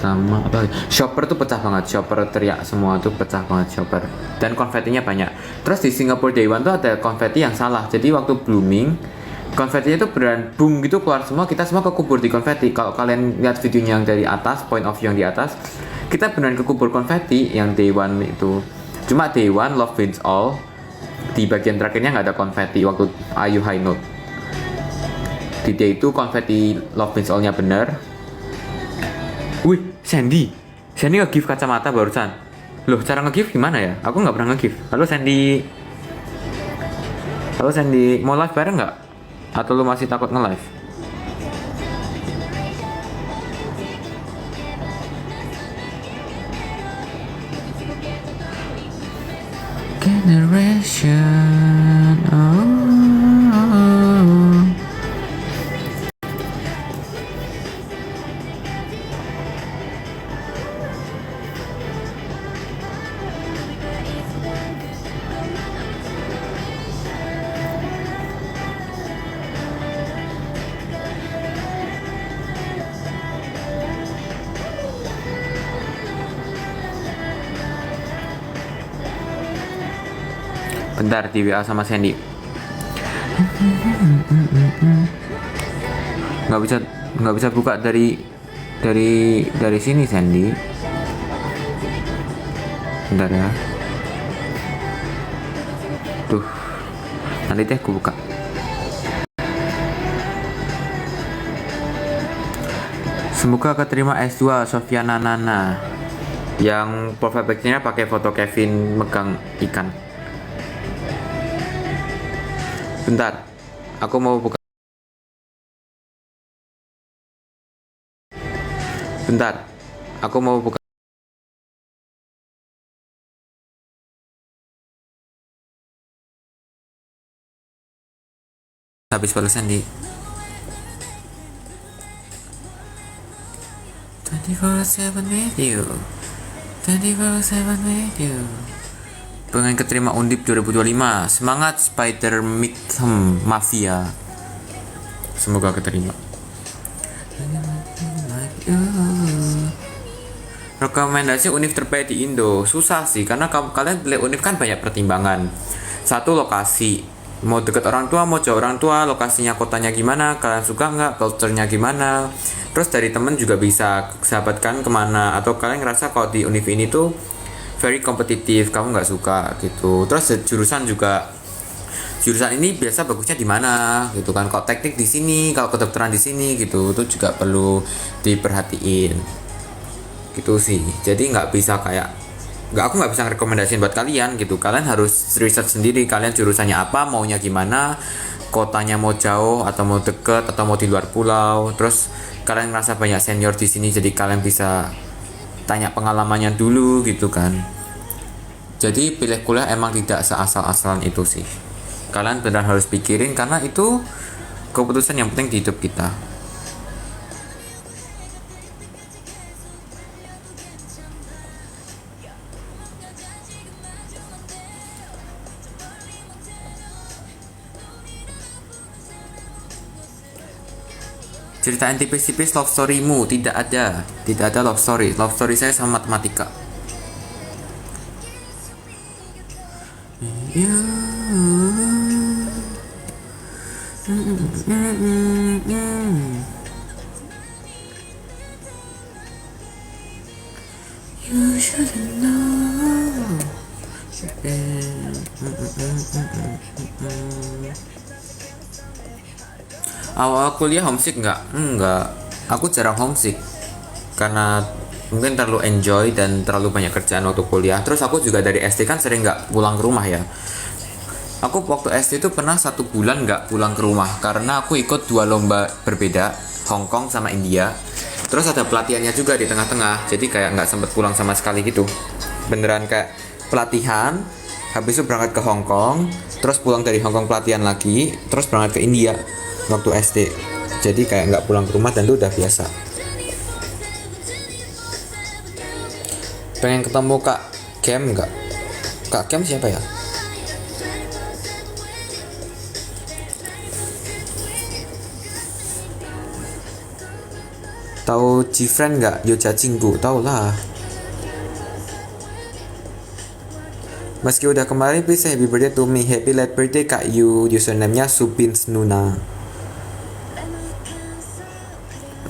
Sama apa? Shopper tuh pecah banget. Shopper teriak semua tuh pecah banget Shopper. Dan konfetinya banyak. Terus di Singapore Day One tuh ada konfeti yang salah. Jadi waktu Blooming konfetinya itu beneran boom gitu keluar semua, kita semua kekubur di konfeti. Kalau kalian lihat videonya yang dari atas, point of view yang di atas, kita beneran kekubur konfeti yang day one itu. Cuma day one Love Wins All di bagian terakhirnya nggak ada konfeti waktu Ayu High Note. Di day itu konfeti Love Wins All-nya bener. Wih, Sandy nge-give kacamata barusan. Loh, cara nge-give gimana ya? Aku nggak pernah nge-give. Halo Sandy, mau live bareng nggak? Atau lu masih takut nge-live? Generation, oh. Bentar, di WA sama Sandy. Nggak bisa buka dari sini Sandy. Bentar ya. Tuh, nanti deh aku buka. Semoga keterima S2 Sofiana Nana. Yang profile picture-nya pakai foto Kevin megang ikan. Bentar, aku mau buka. Bentar, aku mau buka. Habis balasan di 24/7 with you. 24/7 with you. Pengen keterima Undip 2025. Semangat Spider Midterm Mafia. Semoga keterima. Rekomendasi univ terbaik di Indo. Susah sih karena kalian pilih univ kan banyak pertimbangan. Satu, lokasi. Mau deket orang tua, mau jauh orang tua, lokasinya, kotanya gimana, kalian suka nggak, culture-nya gimana. Terus dari temen juga bisa sahabatkan kemana. Atau kalian ngerasa kalau di univ ini tuh very kompetitif, kamu nggak suka gitu. Terus jurusan ini biasa bagusnya di mana gitu kan. Kalau teknik di sini, kalau kedokteran di sini gitu, itu juga perlu diperhatiin gitu sih. Jadi aku nggak bisa rekomendasiin buat kalian gitu. Kalian harus research sendiri, kalian jurusannya apa, maunya gimana, kotanya mau jauh atau mau deket atau mau di luar pulau. Terus kalian ngerasa banyak senior di sini, jadi kalian bisa tanya pengalamannya dulu gitu kan. Jadi pilih kuliah emang tidak seasal-asalan itu sih. Kalian benar harus pikirin karena itu keputusan yang penting di hidup kita. Ceritain tipis-tipis love storymu. Tidak ada love story saya sama matematika. You shouldn't know. Awal kuliah homesick nggak? Enggak. Aku jarang homesick karena mungkin terlalu enjoy dan terlalu banyak kerjaan waktu kuliah. Terus aku juga dari SD kan sering nggak pulang ke rumah ya. Aku waktu SD itu pernah 1 bulan nggak pulang ke rumah karena aku ikut 2 lomba berbeda, Hong Kong sama India. Terus ada pelatihannya juga di tengah-tengah, jadi kayak nggak sempet pulang sama sekali gitu. Beneran kayak pelatihan, habis itu berangkat ke Hong Kong, terus pulang dari Hong Kong pelatihan lagi, terus berangkat ke India waktu SD. Jadi kayak nggak pulang ke rumah dan itu udah biasa. Pengen ketemu Kak Kem nggak? Kak Kem siapa ya? Tahu Gfriend nggak? Yo Cacingku, tau lah. Meski udah kemarin, please happy birthday to me. Happy late birthday Kak Yu. Username-nya Supins Nuna.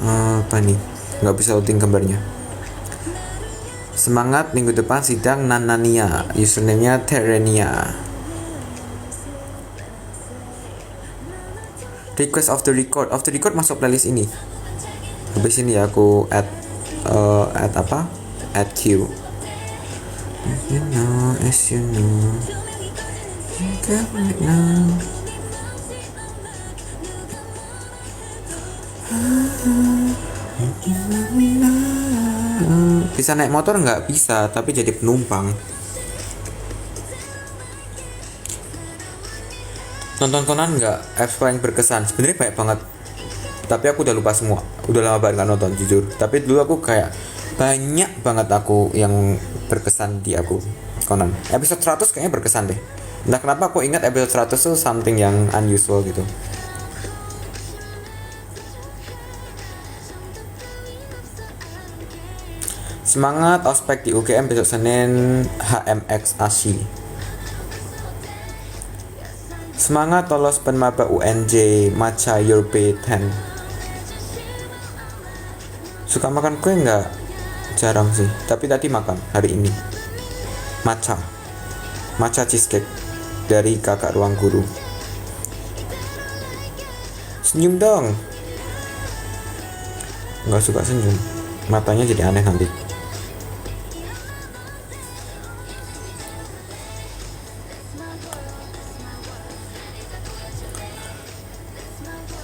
Apa nih? Nggak bisa loading gambarnya. Semangat minggu depan sidang Nanania. Username-nya Terenia. Request of the record. Of the record masuk playlist ini. Habis ini ya aku add apa? Add queue. As you know. Right now. Bisa naik motor nggak bisa, tapi jadi penumpang. Nonton Conan nggak? F paling berkesan. Sebenarnya banyak banget, tapi aku udah lupa semua. Udah lama banget nggak nonton jujur. Tapi dulu aku kayak banyak banget aku yang berkesan di aku Conan. Episode 100 kayaknya berkesan deh. Entah kenapa aku ingat episode 100 tuh something yang unusual gitu. Semangat ospek di UGM besok Senin HMX ASI. Semangat lolos penmaba UNJ Matcha Europe 10. Suka makan kue nggak? Jarang sih, tapi tadi makan hari ini. Matcha cheesecake dari kakak ruang guru. Senyum dong. Nggak suka senyum, matanya jadi aneh nanti.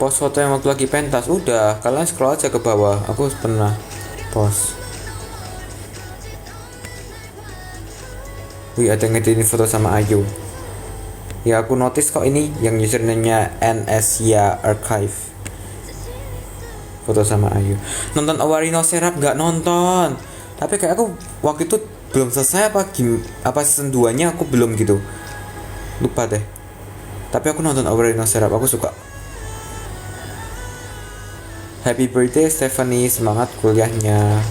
Post foto yang waktu lagi pentas. Udah, kalian scroll aja ke bawah. Aku pernah post. Wih, ada ngeditin foto sama Ayu. Ya aku notice kok ini yang username-nya NSya Archive. Foto sama Ayu. Nonton Awarino Serap nggak nonton. Tapi kayak aku waktu itu belum selesai apa season 2-nya aku belum gitu. Lupa deh. Tapi aku nonton Awarino Serap, aku suka. Happy birthday Stephanie, semangat kuliahnya.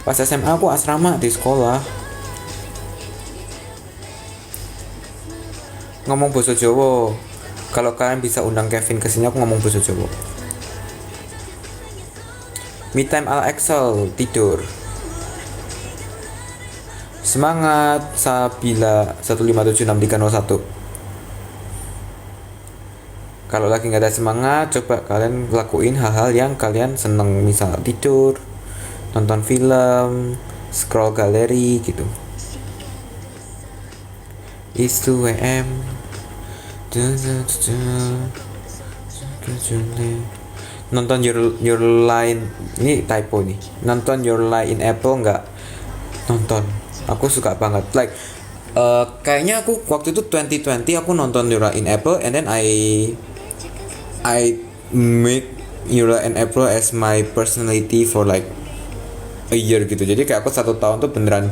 Pas SMA aku asrama di sekolah. Ngomong bahasa Jawa. Kalau kalian bisa undang Kevin kesini, aku ngomong bahasa Jawa. Me time ala Excel, tidur. Semangat Sabila 1576301. Kalau lagi nggak ada semangat, coba kalian lakuin hal-hal yang kalian seneng, misal tidur, nonton film, scroll galeri gitu. It's 2 AM. Nonton your line, ini typo nih. Nonton Your Lie in April nggak? Nonton. Aku suka banget. Like kayaknya aku waktu itu 2020 aku nonton Your Lie in April, and then I make Your Lie in April as my personality for like a year gitu. Jadi kayak aku 1 tahun tuh beneran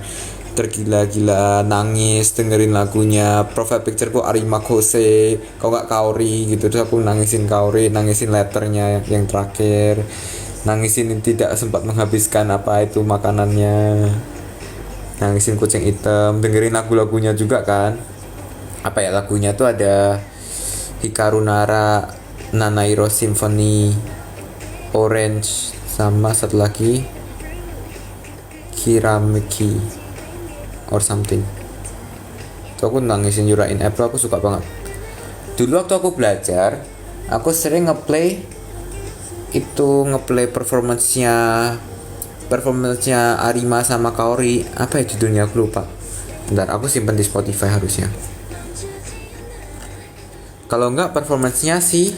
tergila-gila nangis dengerin lagunya. Profile pictureku Arima Kose, kalau nggak Kaori gitu. Terus aku nangisin Kaori, nangisin letternya yang terakhir, nangisin tidak sempat menghabiskan apa itu makanannya, nangisin kucing hitam, dengerin lagu-lagunya juga kan. Apa ya lagunya tuh ada Hikaru Nara, Nanairo Symphony, Orange, sama satu lagi Kirameki or something. Itu aku nangisin Your Lie in April, aku suka banget. Dulu waktu aku belajar, aku sering ngeplay performance-nya Arima sama Kaori. Apa ya judulnya, aku lupa. Bentar, aku simpen di Spotify harusnya. Kalau enggak performance-nya sih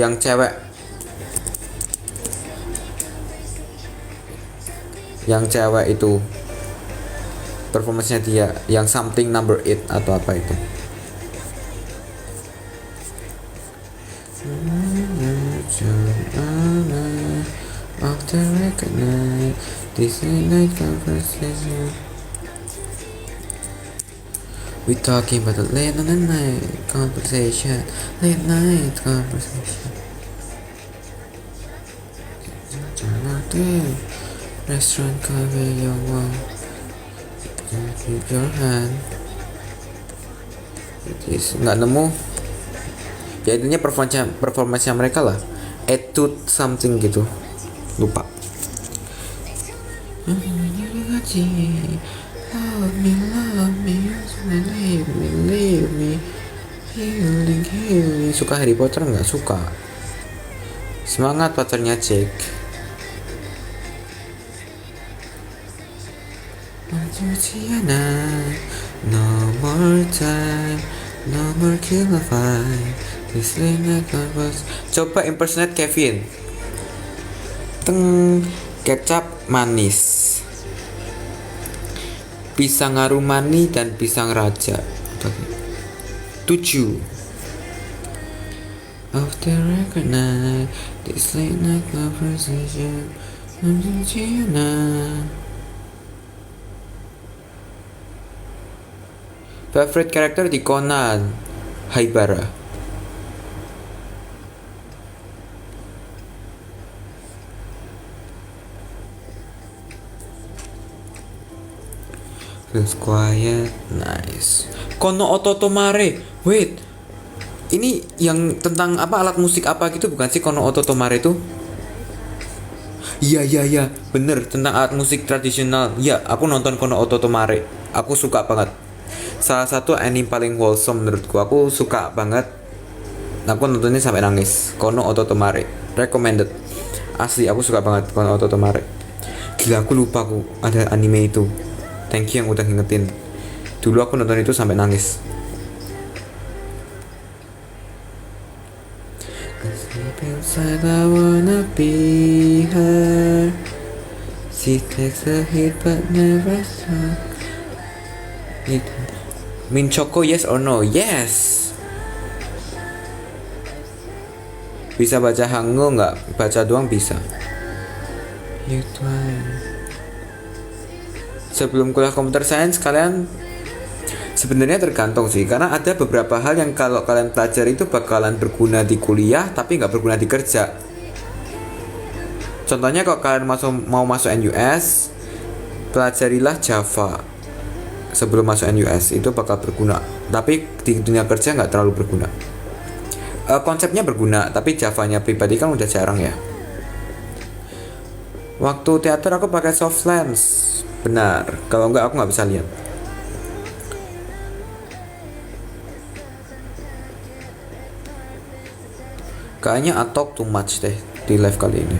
yang cewek. Yang cewek itu performance-nya dia yang something number 8 atau apa itu. After recognize this night conversation, we talking about the late night conversation, late night conversation. Restaurant coffee your wall. Keep your hand. nggak nemu. Ya intinya performanya mereka lah, attitude something gitu, lupa. Love me, leave me, leave me, healing, healing. Suka Harry Potter nggak? Suka. Semangat pacarnya Jack. No more time, no more kill a fight. This ain't was. Coba impersonate Kevin. Teng, kecap manis, pisang Arumani dan pisang raja. 7. Of the record night, this late night conversation. Favorite character di Conan, Haibara. Feels quiet, nice. Kono Ototomare, wait, ini yang tentang apa, alat musik apa gitu bukan sih Kono Ototomare itu? Iya, bener, tentang alat musik tradisional. Ya, aku nonton Kono Ototomare, aku suka banget. Salah satu anime paling wholesome menurutku, aku suka banget. Aku nontonnya sampai nangis. Kono Ototomare, recommended. Asli, aku suka banget Kono Ototomare. Gila, aku lupa aku ada anime itu. Thank you yang udah ngingetin. Dulu aku nonton itu sampai nangis. I wanna be her. She takes a hit but never stop. Min Choco, yes or no? Yes. Bisa baca Hangul nggak? Baca doang bisa. You try. Sebelum kuliah computer science kalian sebenarnya tergantung sih, karena ada beberapa hal yang kalau kalian pelajari itu bakalan berguna di kuliah tapi nggak berguna di kerja. Contohnya kalau kalian mau masuk NUS, pelajarilah Java sebelum masuk NUS, itu bakal berguna. Tapi di dunia kerja nggak terlalu berguna. Konsepnya berguna, tapi Javanya pribadi kan udah jarang ya. Waktu teater aku pakai soft lens. Benar, kalau enggak aku nggak bisa lihat. Kayaknya I talk too much deh di live kali ini.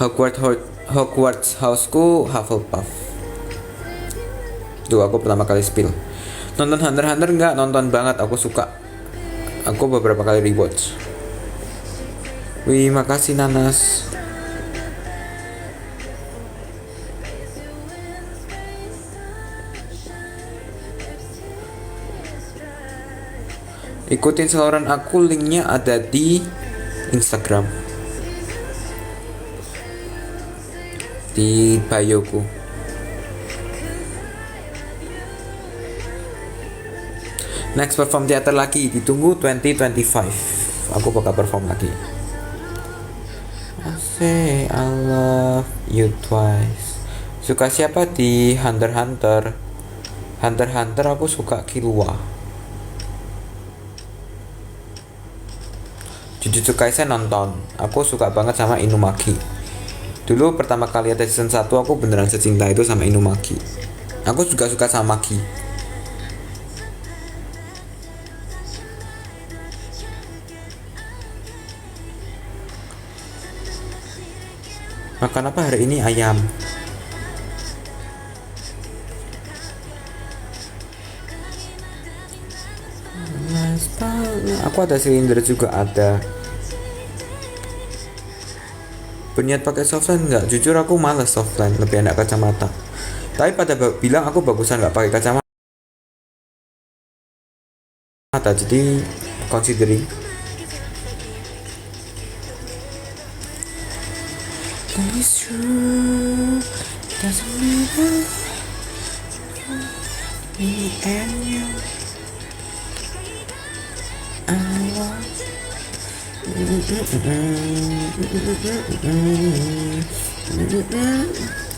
Hogwarts Houseku Hufflepuff. Tuh aku pertama kali spill. Nonton Hunter x Hunter enggak? Nonton banget, aku suka. Aku beberapa kali rewatch. Wih, makasih Nanas. Ikutin saluran aku, linknya ada di Instagram, di bioku. Next perform teater lagi, ditunggu 2025. Aku bakal perform lagi. I say I love you twice. Suka siapa di Hunter x Hunter? Hunter x Hunter aku suka Killua. Jujutsu Kaisen nonton. Aku suka banget sama Inumaki. Dulu pertama kali ada season 1 aku beneran secinta itu sama Inumaki. Aku juga suka sama Maki. Makan apa hari ini? Ayam. Aku ada silinder juga ada. Berniat pakai softline nggak? Jujur aku males softline, lebih enak kacamata. Tapi pada bilang aku bagusan nggak pakai kacamata. Jadi considering. That is true. Doesn't matter. Me and you. I want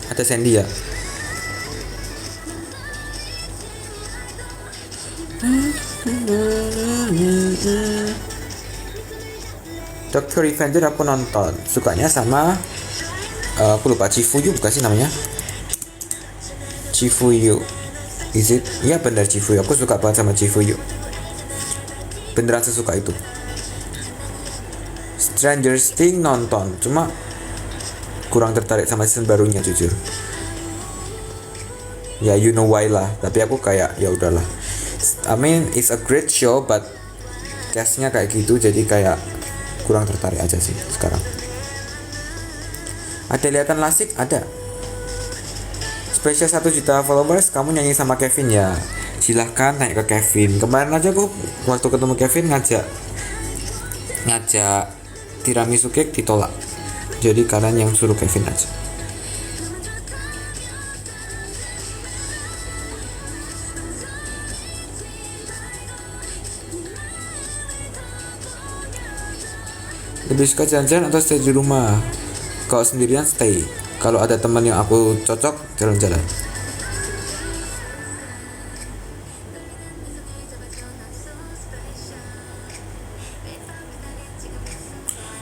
Ada Sandy ya. Dr. Revenger aku nonton, sukanya sama aku lupa, Chifuyu bukan sih namanya? Chifuyu, is it? Iya benar Chifuyu, aku suka banget sama Chifuyu, beneran sesuka itu. Stranger Things nonton, cuma kurang tertarik sama season barunya jujur. Ya you know why lah, tapi aku kayak ya udahlah. I mean it's a great show but castnya kayak gitu, jadi kayak kurang tertarik aja sih sekarang. Ada lihatan lasik? Ada. Spesial 1 juta followers, kamu nyanyi sama Kevin ya? Silahkan naik ke Kevin. Kemarin aja aku waktu ketemu Kevin ngajak tiramisu cake ditolak. Jadi kalian yang suruh Kevin aja. Lebih suka jalan-jalan atau stay di rumah? Kalau sendirian stay. Kalau ada teman yang aku cocok, jalan-jalan.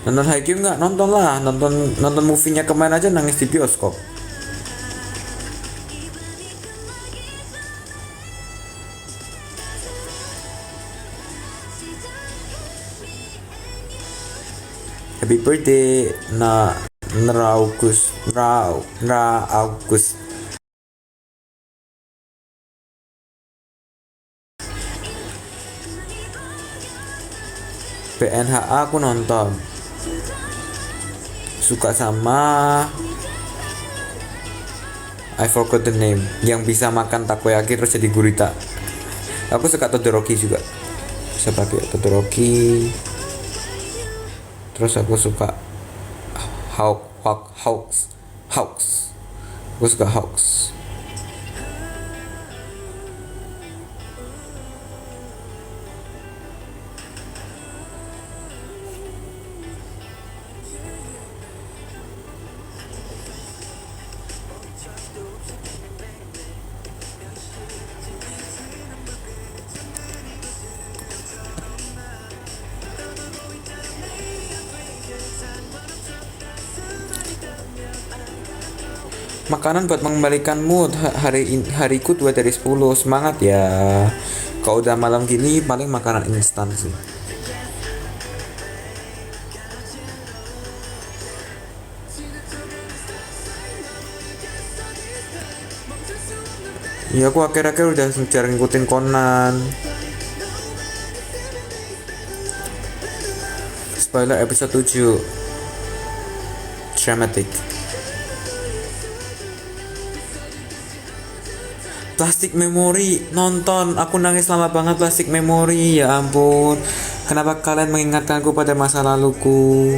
Nonton Haikyuu nggak? Nonton lah. Nonton movie-nya kemarin aja nangis di bioskop. Happy birthday August. PNHA aku nonton, suka sama I forgot the name, yang bisa makan takoyaki terus jadi gurita. Aku suka Todoroki juga, bisa pakai Todoroki. Terus aku suka Hawks. Aku suka Hawks. Makanan buat mengembalikan mood. Hariku 2 dari 10. Semangat ya. Kalau udah malam gini paling makanan instan sih. Ya aku akhir-akhir udah jarang ngikutin Conan. Spoiler episode 7 dramatic. Plastic Memory nonton, aku nangis lama banget. Plastic Memory, ya ampun, kenapa kalian mengingatkanku pada masa laluku?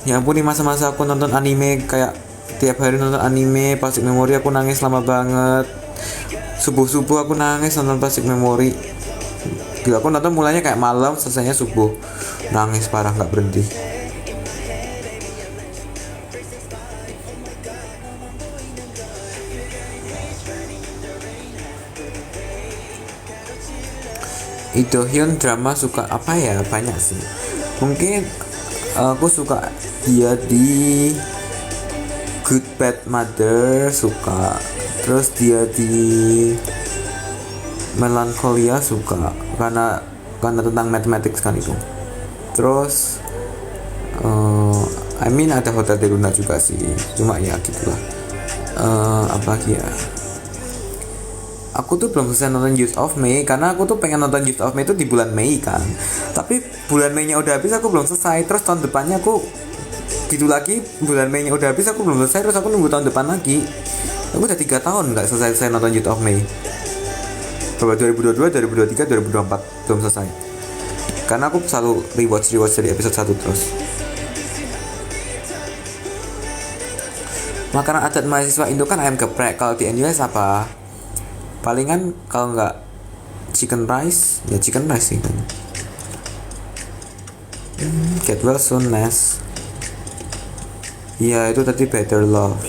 Ya ampun, di masa-masa aku nonton anime, kayak tiap hari nonton anime. Plastic Memory aku nangis lama banget. Subuh-subuh aku nangis nonton Plastic Memory. Gila, aku nonton mulanya kayak malam, selesainya subuh. Nangis parah, gak berhenti. Idohyun drama suka apa ya? Banyak sih. Mungkin aku suka dia di Good Bad Mother, suka. Terus dia di Melancholia suka, karena tentang mathematics kan itu. Terus ada Hotel de Luna juga sih, cuma ya gitulah. Apa lagi ya? Aku tuh belum selesai nonton Youth of May, karena aku tuh pengen nonton Youth of May itu di bulan Mei kan. Tapi bulan Mei-nya udah habis, aku belum selesai. Terus tahun depannya aku gitu lagi, bulan Mei-nya udah habis, aku belum selesai. Terus aku nunggu tahun depan lagi. Aku udah 3 tahun nggak selesai nonton Youth of May. Coba 2022, 2023, 2024 belum selesai. Karena aku selalu rewatch dari episode 1 terus. Makanan adat mahasiswa Indo kan ayam geprek. Kalau di NUS apa? Palingan kalau nggak chicken rice, ya chicken rice sih kan. Get Well Soon, Nes. Iya, itu tadi Better Love.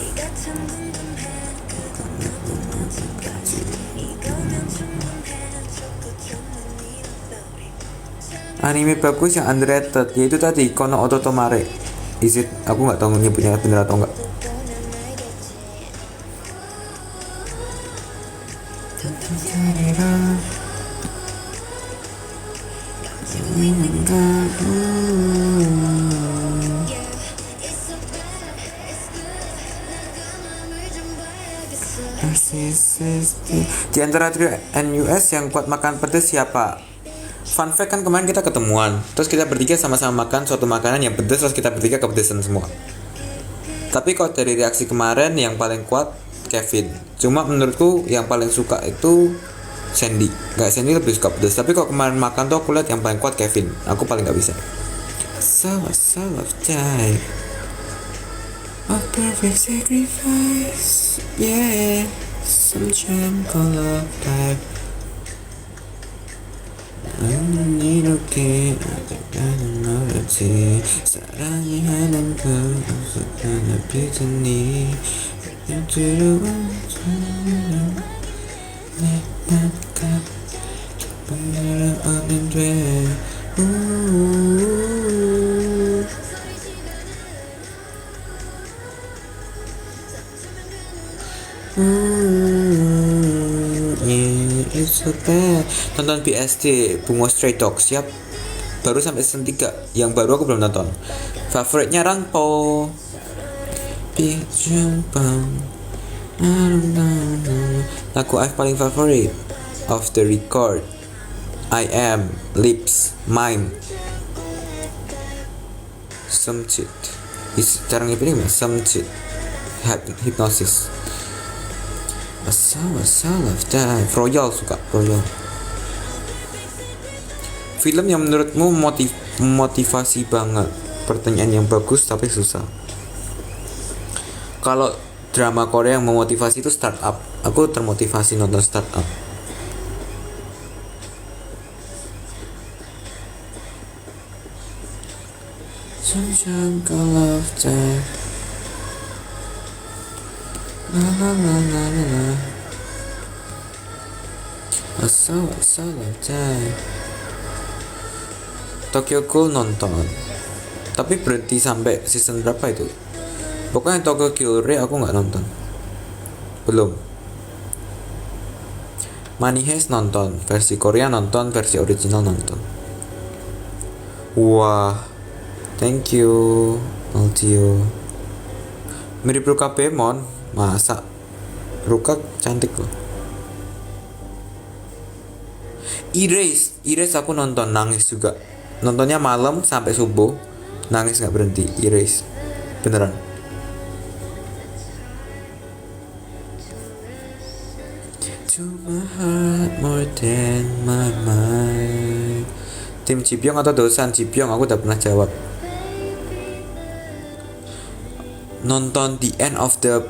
Anime bagus yang underrated yaitu tadi Kono Ototomare. Is it? Aku nggak tahu nyebutnya bener atau enggak. Di antara trio NUS yang kuat makan pedas siapa? Fun fact kan kemarin kita ketemuan, terus kita bertiga sama-sama makan suatu makanan yang pedas, terus kita bertiga kepedesan semua. Tapi kalau dari reaksi kemarin yang paling kuat Kevin. Cuma menurutku yang paling suka itu Sandy. Gak, Sandy lebih suka pedas. Tapi kalau kemarin makan tuh aku lihat yang paling kuat Kevin. Aku paling gak bisa. So of time of perfect sacrifice. Yeah, some gem called love life. 이렇게 아직까지 멀었지 사랑이 하는 그 어색한 빛이니 들어와줘 내 맘과 정말 없는 돼 It's so bad. Nonton BSD Bungo Stray Dogs, siap. Baru sampai season 3. Yang baru aku belum nonton. Favoritnya Rangpo lagu I've paling favorit Off the Record, I Am, Lips, Mime, Something. Cara ngipin gimana? Something. Hypnosis. Asal of Time. Royal, suka Royal. Film yang menurutmu motivasi banget? Pertanyaan yang bagus tapi susah. Kalau drama Korea yang memotivasi itu Startup. Aku termotivasi nonton Startup. Sunshine of Time. Asal of Time. Tokyo Ghoul nonton, tapi berhenti sampai season berapa itu. Pokoknya Tokyo Ghoul aku nggak nonton, belum. Money Heist nonton, versi Korea nonton, versi original nonton. Wah, thank you Altio. Mirip Ruka Bemon, masa? Ruka cantik loh. Erase aku nonton, nangis juga. Nontonnya malam sampai subuh, nangis nggak berhenti. Erase, beneran. To my heart more than my mind. Tim Jipyong atau Dosan Jipyong, aku udah pernah jawab. Nonton The End of the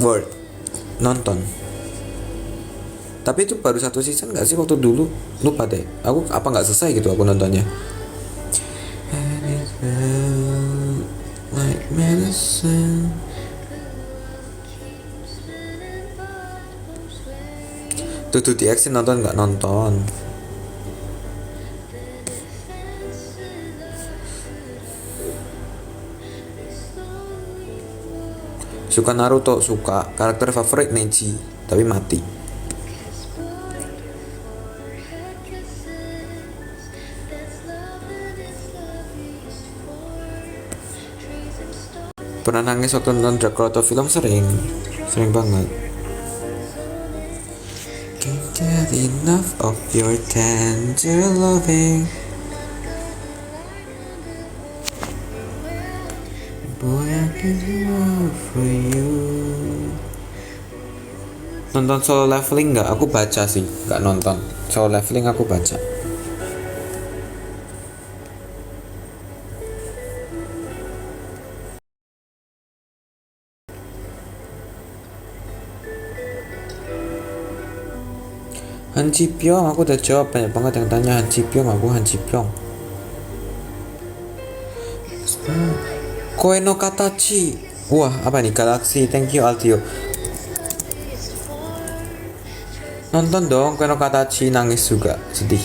World, nonton. Tapi itu baru satu season gak sih waktu dulu? Lupa deh. Aku apa gak selesai gitu aku nontonnya. Like medicine. Tuh di action nonton gak nonton? Suka Naruto, suka. Karakter favorit Neji, tapi mati. Pernah nangis waktu nonton drakor atau film? Sering banget. Can't get enough of your tender loving. Boy, I can love for you. Nonton Solo Leveling nggak? Aku baca sih, nggak nonton. Solo Leveling aku baca. Han Ji Pyong, aku udah jawab. Banyak banget yang tanya Han Ji Pyong, aku Han Ji Pyong. Koe no Katachi. Wah, apa nih? Galaxy. Thank you Altio. Nonton dong Koe no Katachi, nangis juga, sedih.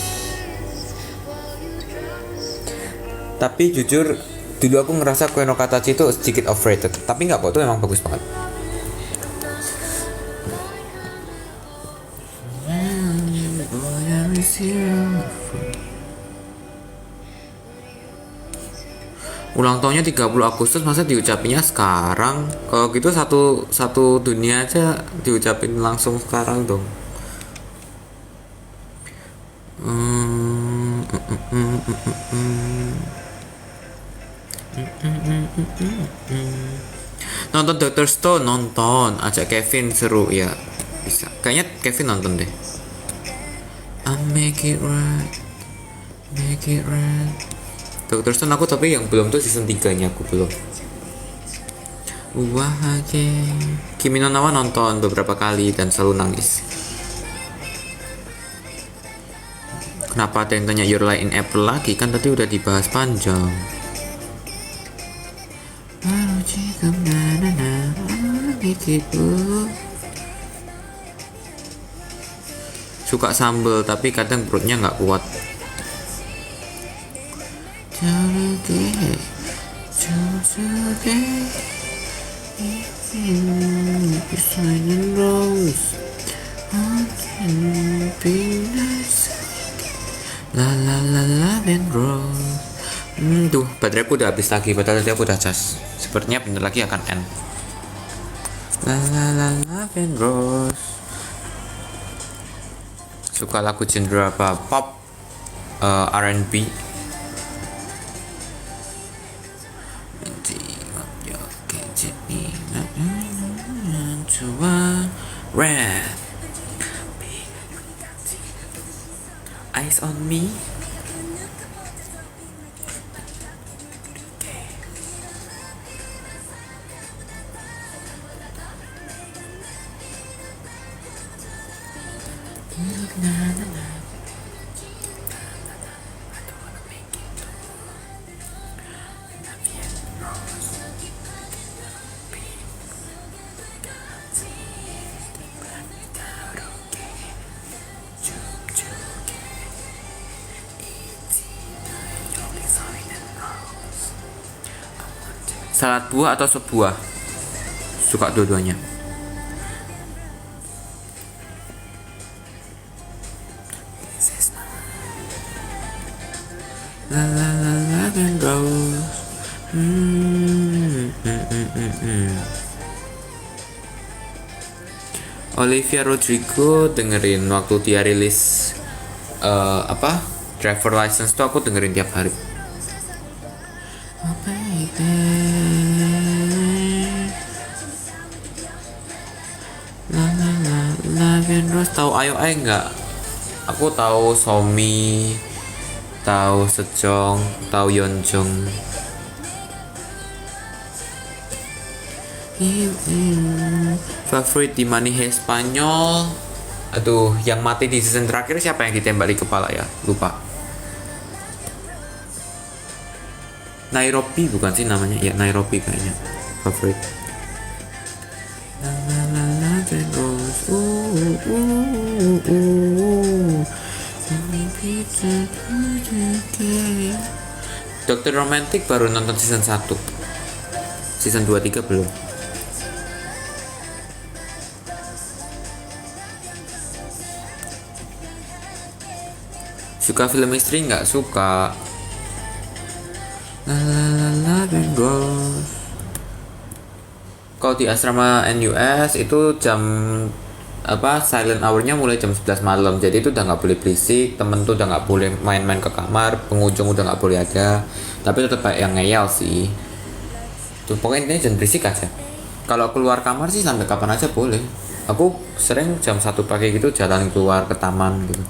Tapi jujur dulu aku ngerasa Koe no Katachi itu sedikit overrated. Tapi nggak kok, itu emang bagus banget. Ulang tahunnya 30 Agustus, masa diucapinnya sekarang? Kalau gitu satu dunia aja diucapin langsung sekarang dong. Nonton Dr. Stone, nonton. Ajak Kevin, seru ya. Bisa. Kayaknya Kevin nonton deh. I make it right. Make it right. Dr. Stone aku tapi yang belum tuh season 3 nya aku belum. Wah, Kimi no Na wa nonton beberapa kali dan selalu nangis. Kenapa ada yang tanya Your Lie in April lagi? Kan tadi udah dibahas panjang. Suka sambel tapi kadang perutnya nggak kuat. La la la la and rose. Tuh baterai aku udah habis lagi, padahal tadi aku udah cas. Sepertinya bentar lagi akan end. La la la la and rose. Suka lagu genre apa? Pop, R&B. Red. Eyes on me. Salad buah atau sebuah? Suka dua-duanya. La la la la and rose. Olivia Rodrigo dengerin waktu dia rilis apa driver license tuh, aku dengerin tiap hari. Terus tahu Ayo Ai nggak? Aku tahu Somi, tahu Sejong, tahu Yeonjung. Favorit di Money Heist Spanyol. Aduh, yang mati di season terakhir siapa yang ditembak di kepala ya? Lupa. Nairobi bukan sih namanya? Ya Nairobi kayaknya. Favorit. Dokter Romantik baru nonton season 1. Season 2, 3 belum. Suka film istri nggak? Suka. La la la la and rose. Kalau di asrama NUS itu jam apa silent hour-nya mulai jam 11 malam, jadi itu udah nggak boleh berisik, temen tuh udah nggak boleh main-main ke kamar, pengunjung udah nggak boleh ada, tapi tetap kayak yang ngeyel sih. Tuh pokoknya intinya jangan berisik aja. Kalau keluar kamar sih sampai kapan aja boleh. Aku sering jam 1 pagi gitu jalan keluar ke taman gitu.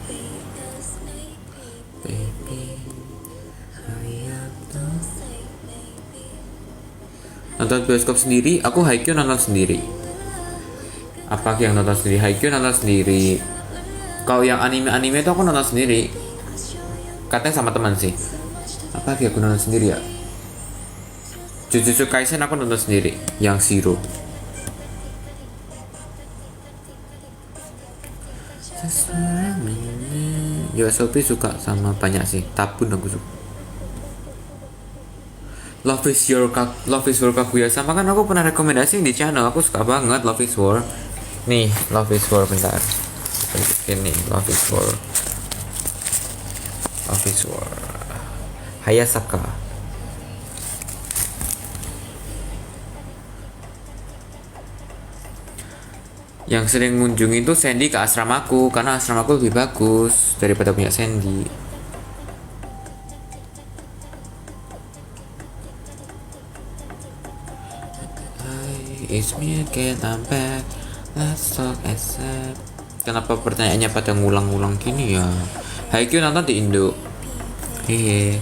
Nonton bioskop sendiri, aku Haikyuu nonton sendiri. Apalagi yang nonton sendiri, Haikyuu nonton sendiri. Kalau yang anime-anime itu aku nonton sendiri. Katanya sama teman sih. Apalagi aku nonton sendiri ya. Jujutsu Kaisen aku nonton sendiri, yang Zero. Yoasobi suka sama banyak sih, Tabun aku suka. Love is War Kaguya sama kan aku pernah rekomendasi di channel, aku suka banget Love is War. Nih, Love is War bentar. Ini Love is War. Love is War. Hayasaka. Yang sering ngunjungi itu Sandy ke asramaku karena asramaku lebih bagus daripada punya Sandy. It's me again, I'm back. Let's talk ASAP. Kenapa pertanyaannya pada ngulang-ngulang gini ya? Haikyuu nonton di Indo. Hehe.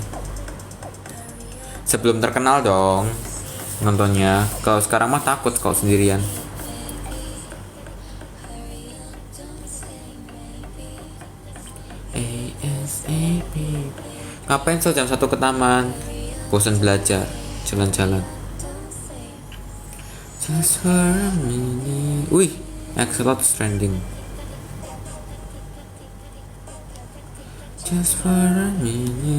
Sebelum terkenal dong nontonnya. Kalau sekarang mah takut kalau sendirian. ASAP. Ngapain so jam 1 ke taman? Bosan belajar, jalan-jalan. Just for a minute. Wih, Axolot trending. Just for a minute.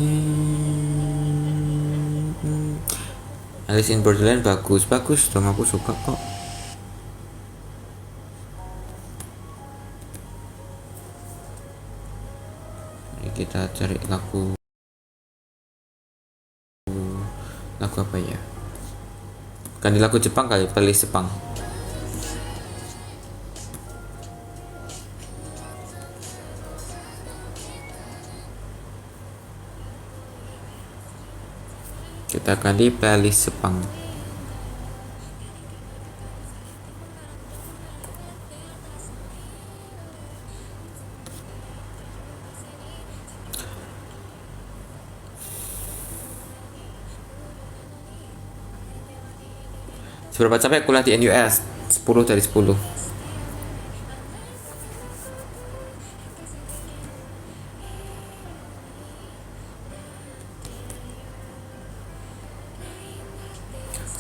Alice in Borderland bagus dong, aku suka kok. Mari kita cari lagu apa ya? Ganti lagu Jepang kali, playlist Jepang. Kita ganti playlist Jepang. Seberapa capek kuliah di NUS? 10 dari 10.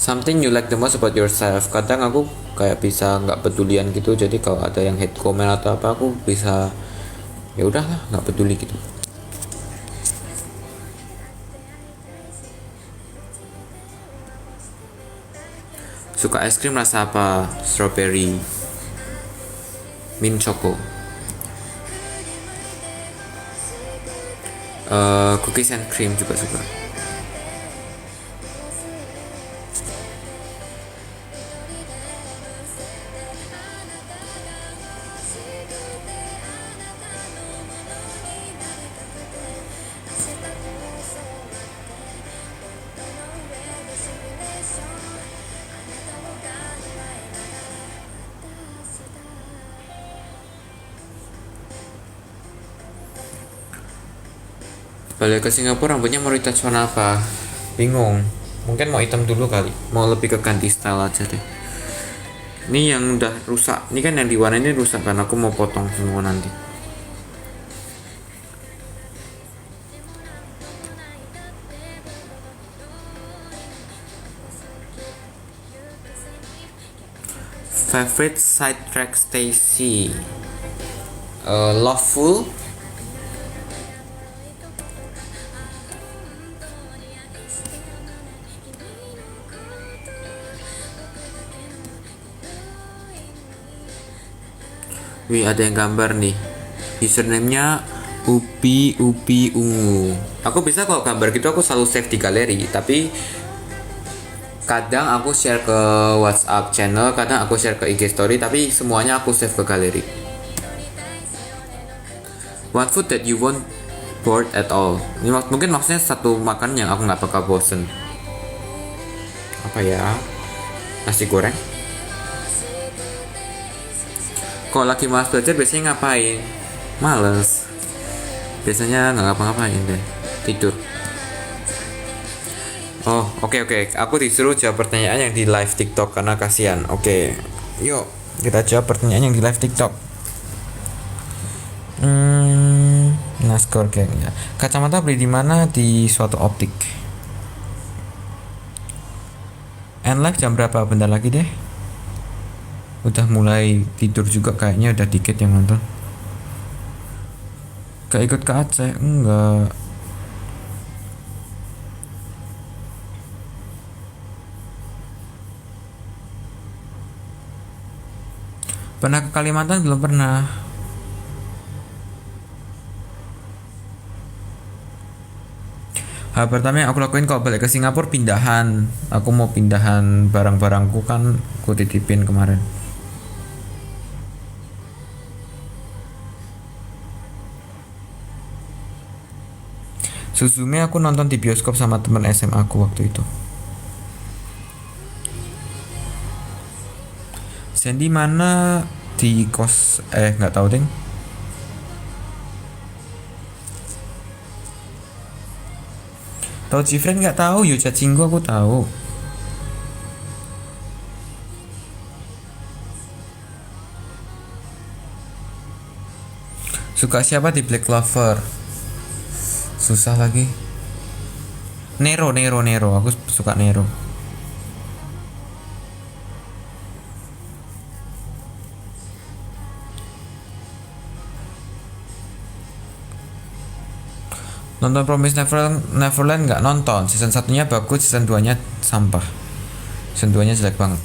Something you like the most about yourself. Kadang aku kayak bisa nggak pedulian gitu. Jadi kalau ada yang hate comment atau apa, aku bisa ya udahlah, nggak peduli gitu. Suka es krim rasa apa? Strawberry, mint choco, cookies and cream juga suka. Balik ke Singapura rambutnya mau retouch warna apa? Bingung. Mungkin mau hitam dulu kali. Mau lebih ke ganti style aja deh. Ini yang udah rusak. Ini kan yang di warna ini rusak kan. Aku mau potong semua nanti. Favorite side track Stacy. Loveful. Wih, ada yang gambar nih. Username-nya Upi Ungu. Aku bisa kalau gambar gitu aku selalu save di galeri, tapi kadang aku share ke WhatsApp channel, kadang aku share ke IG story, tapi semuanya aku save ke galeri. One food that you won't bored at all. Ini mungkin maksudnya satu makan yang aku nggak bakal bosen. Apa ya? Nasi goreng. Kalau lagi malas belajar biasanya ngapain? Males. Biasanya nggak ngapa-ngapain deh. Tidur. Oh, oke. Aku disuruh jawab pertanyaan yang di live TikTok karena kasihan. Oke. Yuk, kita jawab pertanyaan yang di live TikTok. Naskor kayaknya. Kacamata beli di mana? Di suatu optik. End live jam berapa? Bentar lagi deh. Udah mulai tidur juga kayaknya, udah dikit yang nonton. Gak ikut ke Aceh? Enggak. Pernah ke Kalimantan? Belum pernah. Hal pertama yang aku lakuin kalau balik ke Singapura pindahan. Aku mau pindahan barang-barangku kan aku titipin kemarin. Suzume aku nonton di bioskop sama teman SMA aku waktu itu. Sandy mana? Di kos nggak tahu ding. Tahu Cifren nggak tahu, Yo Cacinggu aku tahu. Suka siapa di Black Clover? Susah lagi. Nero. Aku suka Nero. Nonton Promise Neverland nggak nonton. Season 1-nya bagus, season 2-nya sampah. Season 2-nya jelek banget.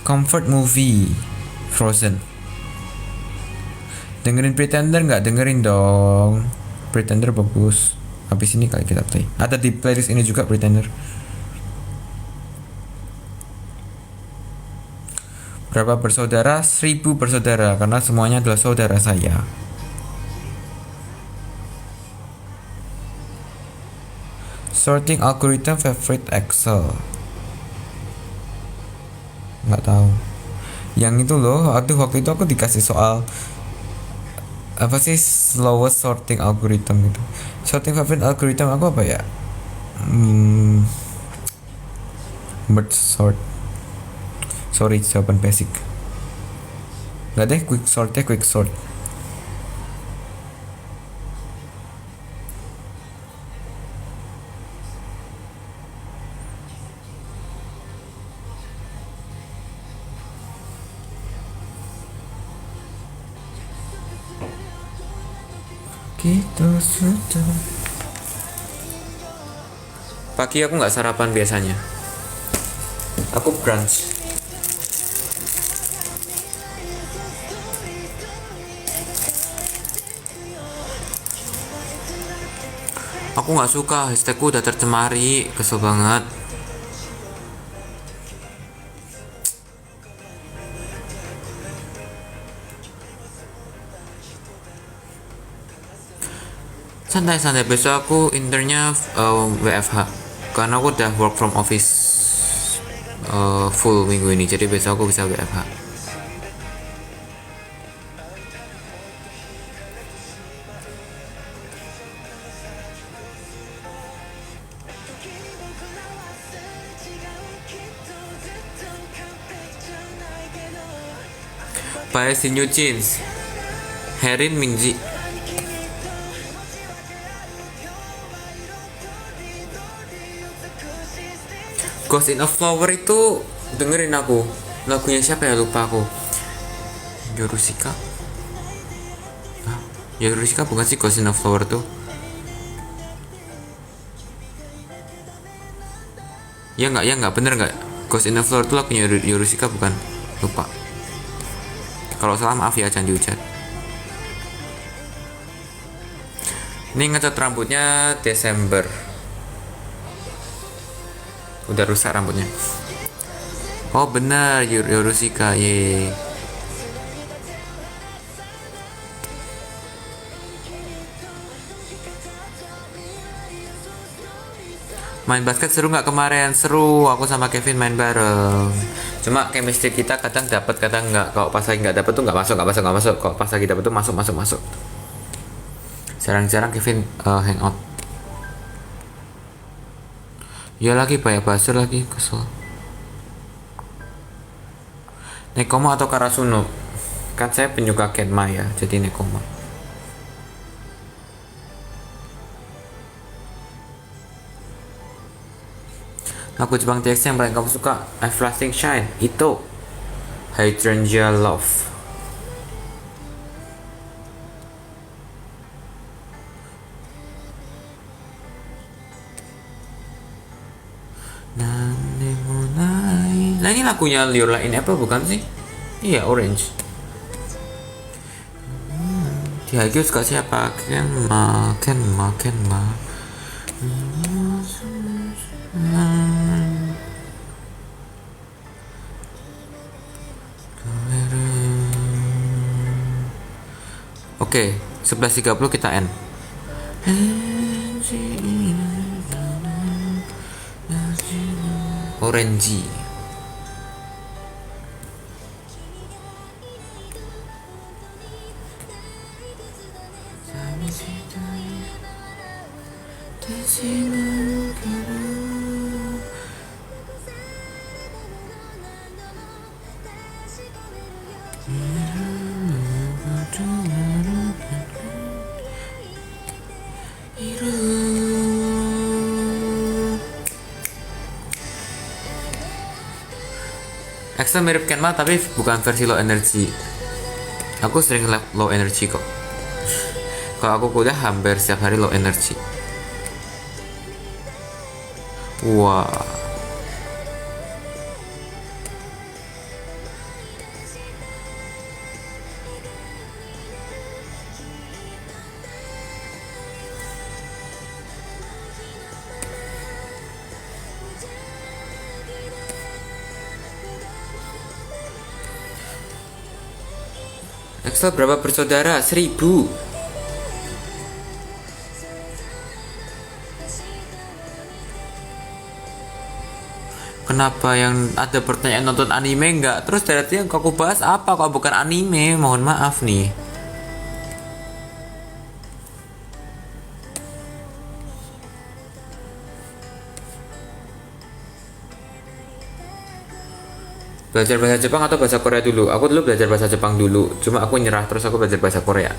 Comfort movie Frozen. Dengerin Pretender nggak? Dengerin dong. Pretender bagus. Habis ini kayak kita play. Ada di playlist ini juga Pretender. Berapa bersaudara? 1000 bersaudara karena semuanya adalah saudara saya. Sorting algorithm favorite Excel. Nggak tahu. Yang itu loh, waktu itu aku dikasih soal apa sih slowest sorting algorithm gitu. Sorting favorite algorithm aku apa ya? Merge sort. Sorry, jawaban basic. Nggak deh, quick sort. Kita sudah. Pagi aku nggak sarapan biasanya. Aku brunch. Aku nggak suka, hashtagku udah tercemari, kesel banget. Santai-santai, besok aku internnya WFH karena aku udah work from office full minggu ini, jadi besok aku bisa WFH. Buy the new jeans. Herin Mingji. Ghost in a Flower itu dengerin aku. Lagunya siapa ya, lupa aku. Yorusika. Yorusika bukan sih Ghost in a Flower tuh? Ya nggak bener nggak? Ghost in a Flower tuh lagunya Yorusika bukan? Lupa. Kalau salah maaf ya, jangan dihujat. Ini ngecat rambutnya Desember. Udah rusak rambutnya. Oh benar, Yorusika, ye. Main basket seru nggak kemarin? Seru, aku sama Kevin main bareng. Cuma chemistry kita kadang dapat, kadang nggak. Kalau pas lagi nggak dapat tuh nggak masuk. Kalau pas lagi dapat tuh masuk. Jarang-jarang Kevin hangout. Ya lagi banyak buzzer lagi, kesel. Nekoma atau Karasuno? Kan saya penyuka Kenma ya, jadi Nekoma. Lagu Jepang TXT yang paling kamu suka? Everlasting Shine, itu Hydrangea Love. Nah ini lagunya Liorla in April bukan sih? Iya, Orange. Di Haikyuu suka siapa? Kenma. Oke, 11.30 kita end. Orange. Extra mirip Kenma tapi bukan versi low energy. Aku sering low energy kok. Kalau aku kuliah hampir setiap hari low energy. Wah. Excel berapa bersaudara? 1000. Kenapa yang ada pertanyaan nonton anime enggak? Terus dari yang aku bahas apa kalau bukan anime? Mohon maaf nih. Belajar bahasa Jepang atau bahasa Korea dulu? Aku dulu belajar bahasa Jepang dulu, cuma aku nyerah terus aku belajar bahasa Korea.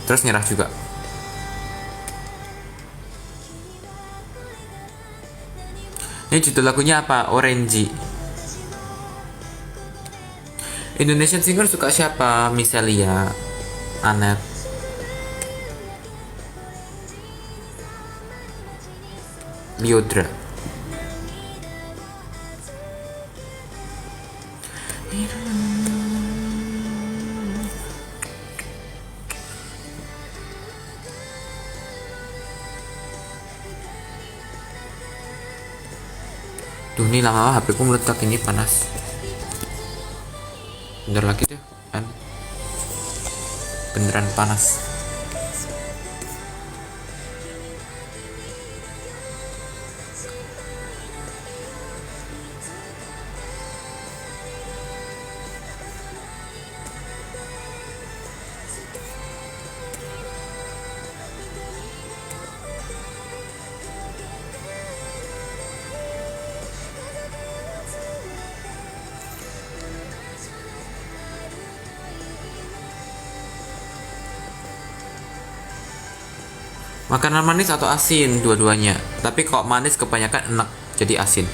Terus nyerah juga. Ini judul lagunya apa? Orange. Indonesian singer suka siapa? Miselia, Anet, Liodra. Duh, ini lama HP ku meledak, ini panas. Bentar lagi deh kan. Beneran panas. Makanan manis atau asin? Dua-duanya. Tapi kalau manis kebanyakan enak, jadi asin.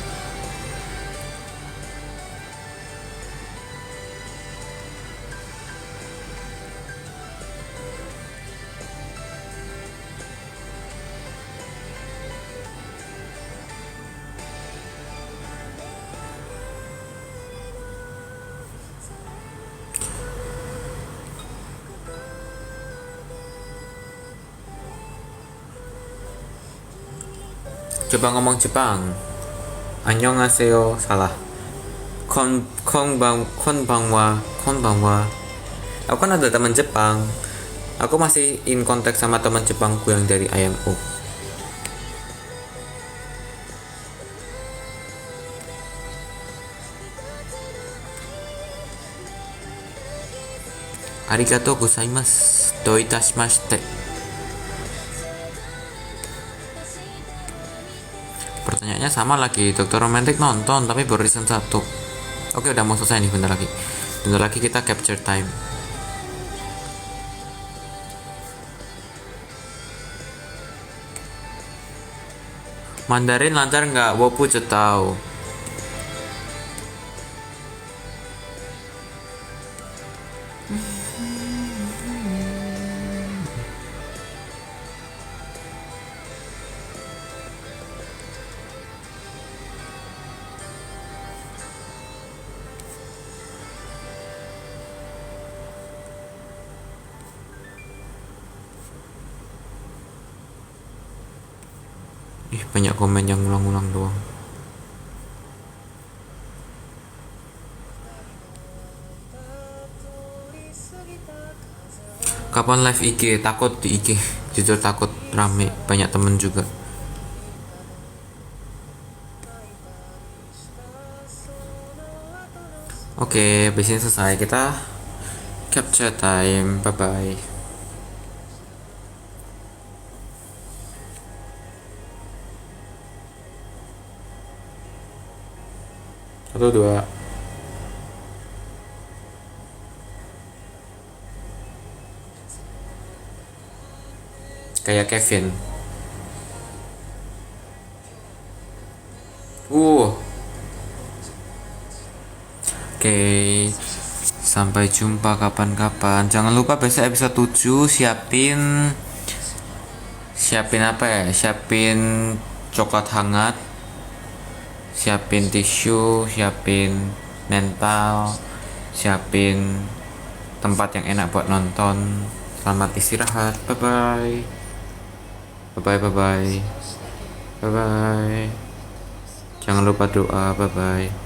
Coba ngomong Jepang. Annyeonghaseyo, salah. Konbanwa. Aku kan ada teman Jepang. Aku masih in kontak sama teman Jepangku yang dari IMO. Arigatou gozaimasu. Do itashimashite. Pertanyaannya sama lagi. Dokter Romantik nonton tapi baru season 1. Oke, udah mau selesai nih, bentar lagi kita capture time. Mandarin lancar nggak? 我不知道. Ih, banyak komen yang ulang-ulang doang. Kapan live IG? Takut di IG. Jujur takut rame, banyak temen juga. Oke, habis ini selesai kita capture time. Bye bye. Satu dua. Kayak Kevin. Oke, sampai jumpa kapan-kapan. Jangan lupa besok episode 7 siapin apa ya? Siapin coklat hangat, siapin tisu, siapin mental, siapin tempat yang enak buat nonton. Selamat istirahat. Bye bye. Bye bye bye bye. Bye bye. Jangan lupa doa. Bye bye.